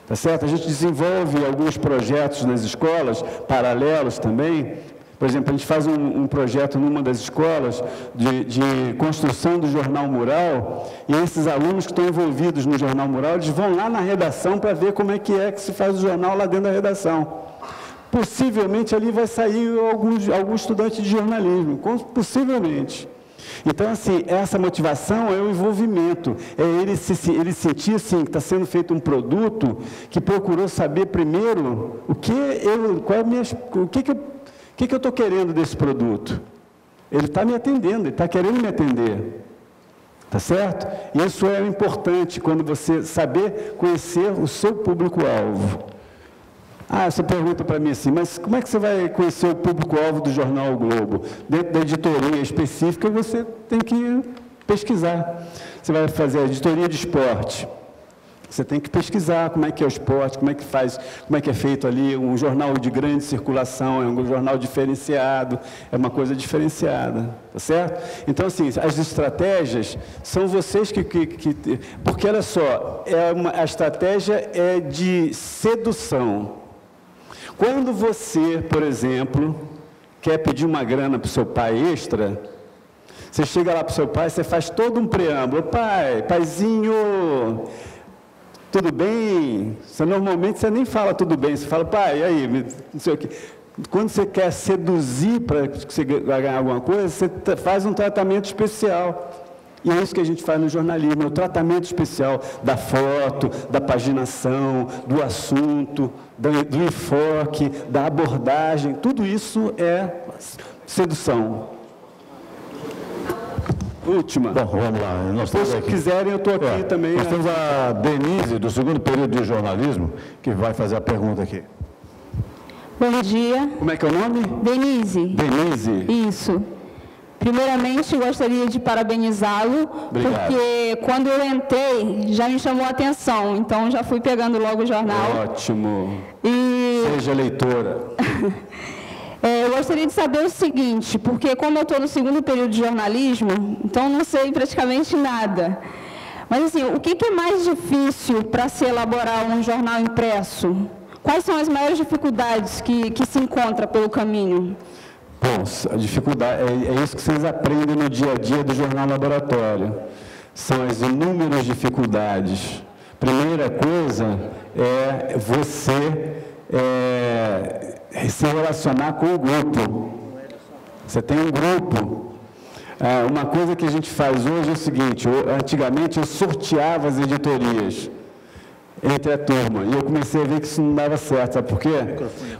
S2: Tá certo? A gente desenvolve alguns projetos nas escolas, paralelos também. Por exemplo, a gente faz um projeto numa das escolas de construção do jornal mural, e esses alunos que estão envolvidos no jornal mural, eles vão lá na redação para ver como é que se faz o jornal lá dentro da redação. Possivelmente ali vai sair algum estudante de jornalismo, possivelmente. Então, assim, essa motivação é o envolvimento, é ele sentir assim, que está sendo feito um produto que procurou saber primeiro o que eu estou querendo desse produto. Ele está me atendendo, ele está querendo me atender. Tá certo? Isso é importante quando você saber conhecer o seu público-alvo. Você pergunta para mim assim, mas como é que você vai conhecer o público-alvo do Jornal o Globo? Dentro da editoria específica, você tem que pesquisar. Você vai fazer a editoria de esporte. Você tem que pesquisar como é que é o esporte, como é que é feito ali um jornal de grande circulação, é um jornal diferenciado, é uma coisa diferenciada, tá certo? Então, assim, as estratégias são vocês porque, olha só, a estratégia é de sedução. Quando você, por exemplo, quer pedir uma grana para o seu pai extra, você chega lá para o seu pai, você faz todo um preâmbulo. Paizinho, tudo bem? Normalmente você nem fala tudo bem, você fala, pai, e aí, não sei o quê. Quando você quer seduzir para você ganhar alguma coisa, você faz um tratamento especial. E é isso que a gente faz no jornalismo, é o tratamento especial da foto, da paginação, do assunto, do enfoque, da abordagem. Tudo isso é sedução. Última.
S4: Bom, vamos lá.
S2: Se quiserem, eu estou aqui também.
S4: Nós temos a Denise, do segundo período de jornalismo, que vai fazer a pergunta aqui.
S9: Bom dia.
S2: Como é que é o nome?
S9: Denise.
S2: Denise.
S9: Isso. Primeiramente, gostaria de parabenizá-lo, porque quando eu entrei, já me chamou a atenção, então já fui pegando logo o jornal.
S2: Ótimo.
S9: E...
S2: Seja leitora.
S9: Eu gostaria de saber o seguinte, porque como eu estou no segundo período de jornalismo, então não sei praticamente nada. Mas assim, o que é mais difícil para se elaborar um jornal impresso? Quais são as maiores dificuldades que se encontra pelo caminho?
S2: Bom, a dificuldade é isso que vocês aprendem no dia a dia do jornal laboratório. São as inúmeras dificuldades. Primeira coisa é você se relacionar com o grupo. Você tem um grupo. Uma coisa que a gente faz hoje é o seguinte, antigamente eu sorteava as editorias entre a turma, e eu comecei a ver que isso não dava certo, sabe por quê?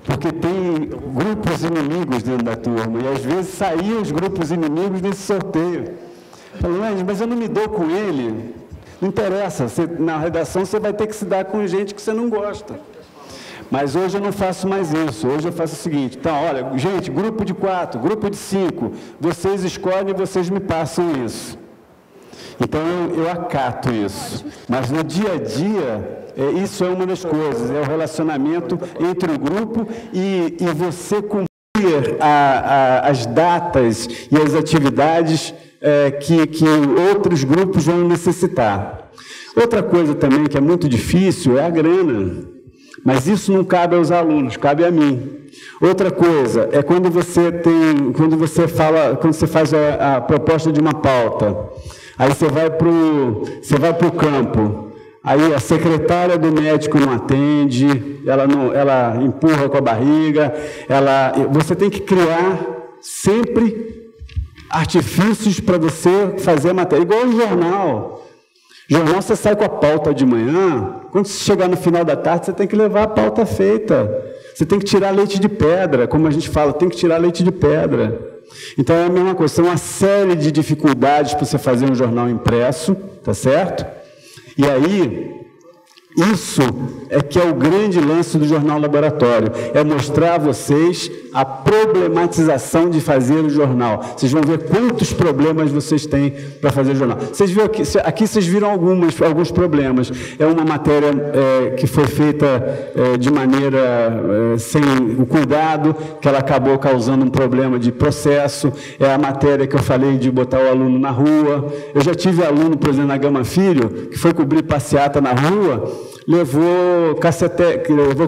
S2: Porque tem grupos inimigos dentro da turma, e às vezes saíam os grupos inimigos nesse sorteio. Falando, mas eu não me dou com ele. Não interessa, na redação você vai ter que se dar com gente que você não gosta. Mas hoje eu não faço mais isso, hoje eu faço o seguinte, então, olha, gente, grupo de 4, grupo de 5, vocês escolhem e vocês me passam isso. Então eu acato isso, mas no dia a dia, isso é uma das coisas, é o relacionamento entre o grupo e você cumprir as datas e as atividades que outros grupos vão necessitar. Outra coisa também que é muito difícil é a grana, mas isso não cabe aos alunos, cabe a mim. Outra coisa é quando você faz a proposta de uma pauta. Aí você vai para o campo, aí a secretária do médico não atende, ela empurra com a barriga, você tem que criar sempre artifícios para você fazer a matéria, igual o jornal. Jornal você sai com a pauta de manhã, quando você chegar no final da tarde você tem que levar a pauta feita, você tem que tirar leite de pedra, como a gente fala, tem que tirar leite de pedra. Então é a mesma coisa, são uma série de dificuldades para você fazer um jornal impresso, tá certo? E aí, isso é que é o grande lance do jornal laboratório, é mostrar a vocês a problematização de fazer o jornal. Vocês vão ver quantos problemas vocês têm para fazer o jornal. Vocês viram aqui vocês viram alguns problemas. É uma matéria que foi feita de maneira sem o cuidado, que ela acabou causando um problema de processo. É a matéria que eu falei de botar o aluno na rua. Eu já tive aluno, por exemplo, na Gama Filho, que foi cobrir passeata na rua, levou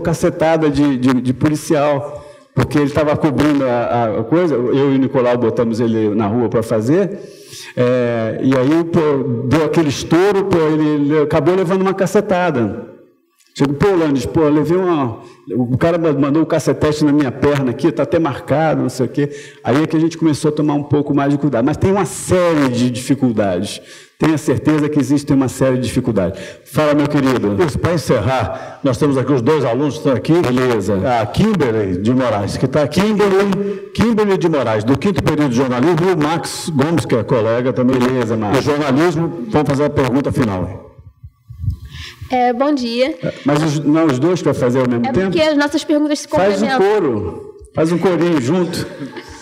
S2: cacetada de policial, porque ele estava cobrindo a coisa, eu e o Nicolau botamos ele na rua para fazer, e aí deu aquele estouro, ele acabou levando uma cacetada. Chegou, Landes, levei o cara mandou um cacetete na minha perna aqui, está até marcado, não sei o quê. Aí é que a gente começou a tomar um pouco mais de cuidado. Mas tem uma série de dificuldades. Tenha certeza que existe uma série de dificuldades. Fala, meu querido.
S4: Isso, para encerrar, nós temos aqui os dois alunos que estão aqui.
S2: Beleza.
S4: A Kimberly de Moraes, que está aqui. Kimberly de Moraes, do 5º período de jornalismo, e o Max Gomes, que é colega também.
S2: Beleza, Max.
S4: De jornalismo, vamos fazer a pergunta final.
S10: Bom dia.
S2: Mas os dois querem fazer ao mesmo tempo?
S10: É porque as nossas perguntas se complementam.
S2: Faz um coro, faz um corinho junto.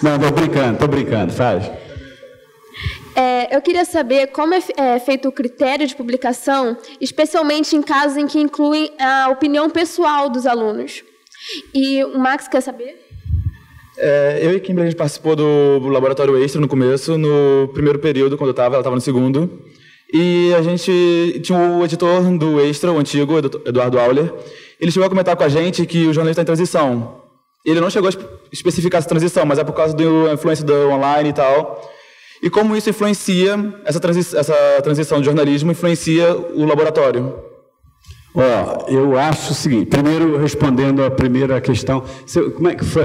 S2: Não, tô brincando, faz.
S10: Eu queria saber como é feito o critério de publicação, especialmente em casos em que incluem a opinião pessoal dos alunos. E o Max quer saber?
S11: Eu e Kimberly, a gente participou do laboratório extra no começo, no primeiro período, quando ela estava no segundo. E a gente tinha o editor do Extra, o antigo, Eduardo Auler, ele chegou a comentar com a gente que o jornalismo está em transição. Ele não chegou a especificar essa transição, mas é por causa da influência do online e tal. E como isso influencia, essa transição de jornalismo influencia o laboratório?
S2: Eu acho o seguinte, primeiro respondendo a primeira questão, como é que foi,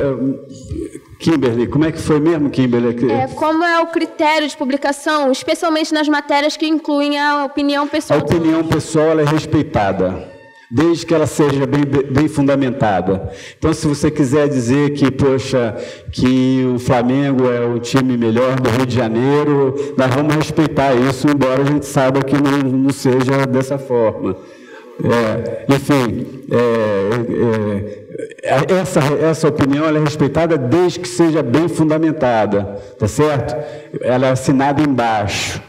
S2: Kimberly, como é que foi mesmo, Kimberly?
S10: Como é o critério de publicação, especialmente nas matérias que incluem a opinião pessoal?
S2: A opinião pessoal ela é respeitada, desde que ela seja bem fundamentada. Então, se você quiser dizer que, poxa, que o Flamengo é o time melhor do Rio de Janeiro, nós vamos respeitar isso, embora a gente saiba que não seja dessa forma. Essa opinião ela é respeitada desde que seja bem fundamentada, tá certo? Ela é assinada embaixo,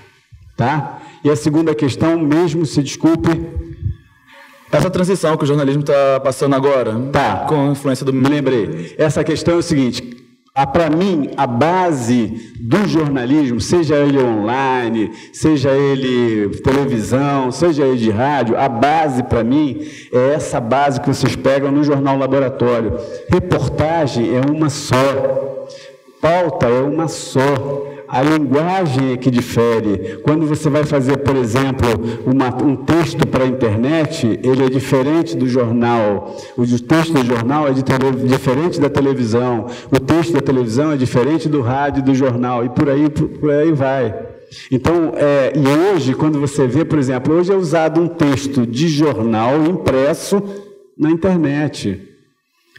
S2: tá? E a segunda questão, mesmo, se desculpe...
S11: Essa transição que o jornalismo está passando agora, com a influência do...
S2: Me lembrei. Essa questão é o seguinte, para mim, a base do jornalismo, seja ele online, seja ele televisão, seja ele de rádio, a base, para mim, é essa base que vocês pegam no Jornal Laboratório. Reportagem é uma só, pauta é uma só. A linguagem é que difere. Quando você vai fazer, por exemplo, um texto para a internet, ele é diferente do jornal. O texto do jornal é diferente da televisão. O texto da televisão é diferente do rádio e do jornal. E por aí vai. Então, e hoje, quando você vê, por exemplo, hoje é usado um texto de jornal impresso na internet.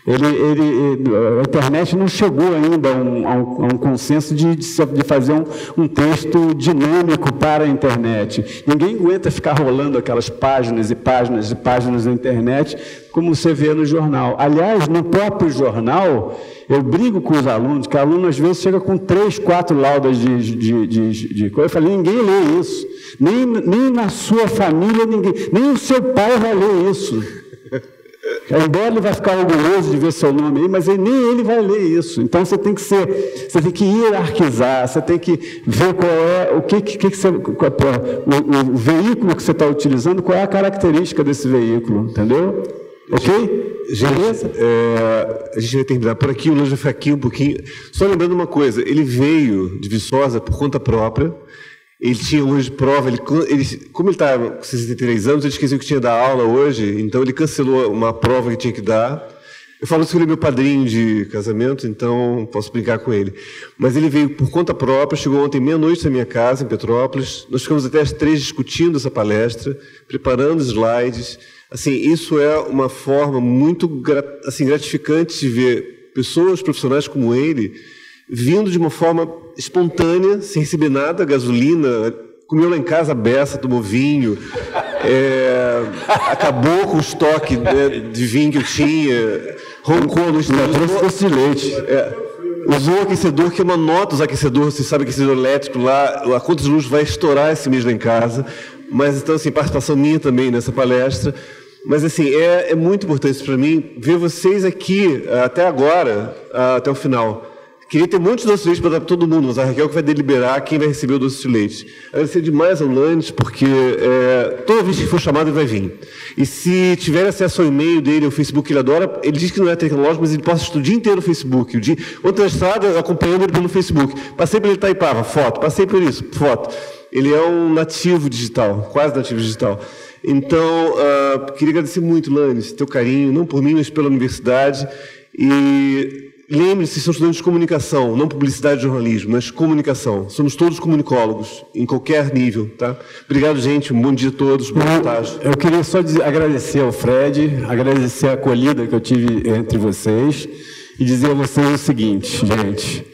S2: A internet não chegou ainda a um consenso de fazer um texto dinâmico para a internet. Ninguém aguenta ficar rolando aquelas páginas e páginas e páginas na internet, como você vê no jornal. Aliás, no próprio jornal, eu brigo com os alunos, que o aluno às vezes chega com 3, 4 laudas de coisa. Eu falei, ninguém lê isso. Nem na sua família, nem o seu pai vai ler isso. Embora ele vai ficar orgulhoso de ver seu nome aí, mas nem ele vai ler isso. Então você tem que hierarquizar, você tem que ver qual é o veículo que você está utilizando, qual é a característica desse veículo, entendeu? Ok?
S1: Gente, a gente vai terminar por aqui, o Lula já foi aqui um pouquinho. Só lembrando uma coisa, ele veio de Viçosa por conta própria. Ele tinha hoje prova, como ele estava com 63 anos, ele esqueceu que tinha que dar aula hoje, então ele cancelou uma prova que tinha que dar. Eu falo isso que ele é meu padrinho de casamento, então posso brincar com ele. Mas ele veio por conta própria, chegou ontem meia-noite na minha casa, em Petrópolis. Nós ficamos até às 3 discutindo essa palestra, preparando slides. Assim, isso é uma forma muito gratificante de ver pessoas profissionais como ele vindo de uma forma espontânea, sem receber nada, gasolina, comeu lá em casa a beça, tomou vinho, acabou com o estoque de vinho que eu tinha, roncou no estado, trouxe de leite. Usou o aquecedor, que é uma nota usar aquecedor, você sabe, aquecedor elétrico lá, a conta de luz vai estourar esse mês lá em casa, mas então, assim, participação minha também nessa palestra. Mas, assim, é muito importante para mim ver vocês aqui, até agora, até o final. Queria ter um monte de doce de leite para dar para todo mundo, mas a Raquel que vai deliberar quem vai receber o doce de leite. Agradecer demais ao Landes, porque toda vez que for chamado ele vai vir. E se tiver acesso ao e-mail dele, ao Facebook, ele adora, ele diz que não é tecnológico, mas ele posta o dia inteiro no Facebook. Ontem na estrada, acompanhando ele pelo Facebook. Passei por ele Itaipava, foto. Passei por isso, foto. Ele é um nativo digital, quase nativo digital. Então, queria agradecer muito, Landes, teu carinho, não por mim, mas pela universidade. E lembre-se, são estudantes de comunicação, não publicidade e jornalismo, mas comunicação. Somos todos comunicólogos, em qualquer nível, tá? Obrigado, gente. Um bom dia a todos. Boa tarde.
S2: Eu queria só agradecer ao Fred, agradecer a acolhida que eu tive entre vocês e dizer a vocês o seguinte, gente.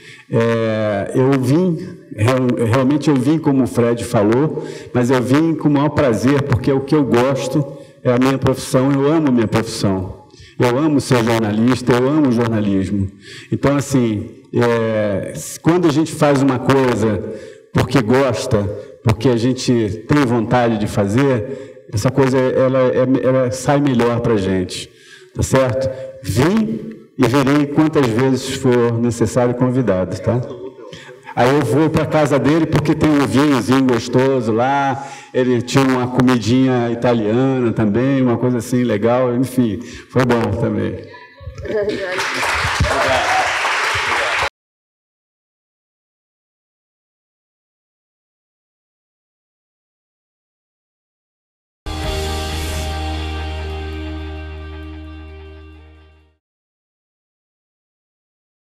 S2: Realmente eu vim como o Fred falou, mas eu vim com o maior prazer, porque o que eu gosto é a minha profissão, eu amo a minha profissão. Eu amo ser jornalista, eu amo o jornalismo. Então, assim, quando a gente faz uma coisa porque gosta, porque a gente tem vontade de fazer, essa coisa ela sai melhor para a gente, tá certo? Vim e verei quantas vezes for necessário convidado, tá? Aí eu vou para a casa dele porque tem um vinhozinho gostoso lá, ele tinha uma comidinha italiana também, uma coisa assim legal, enfim, foi bom também.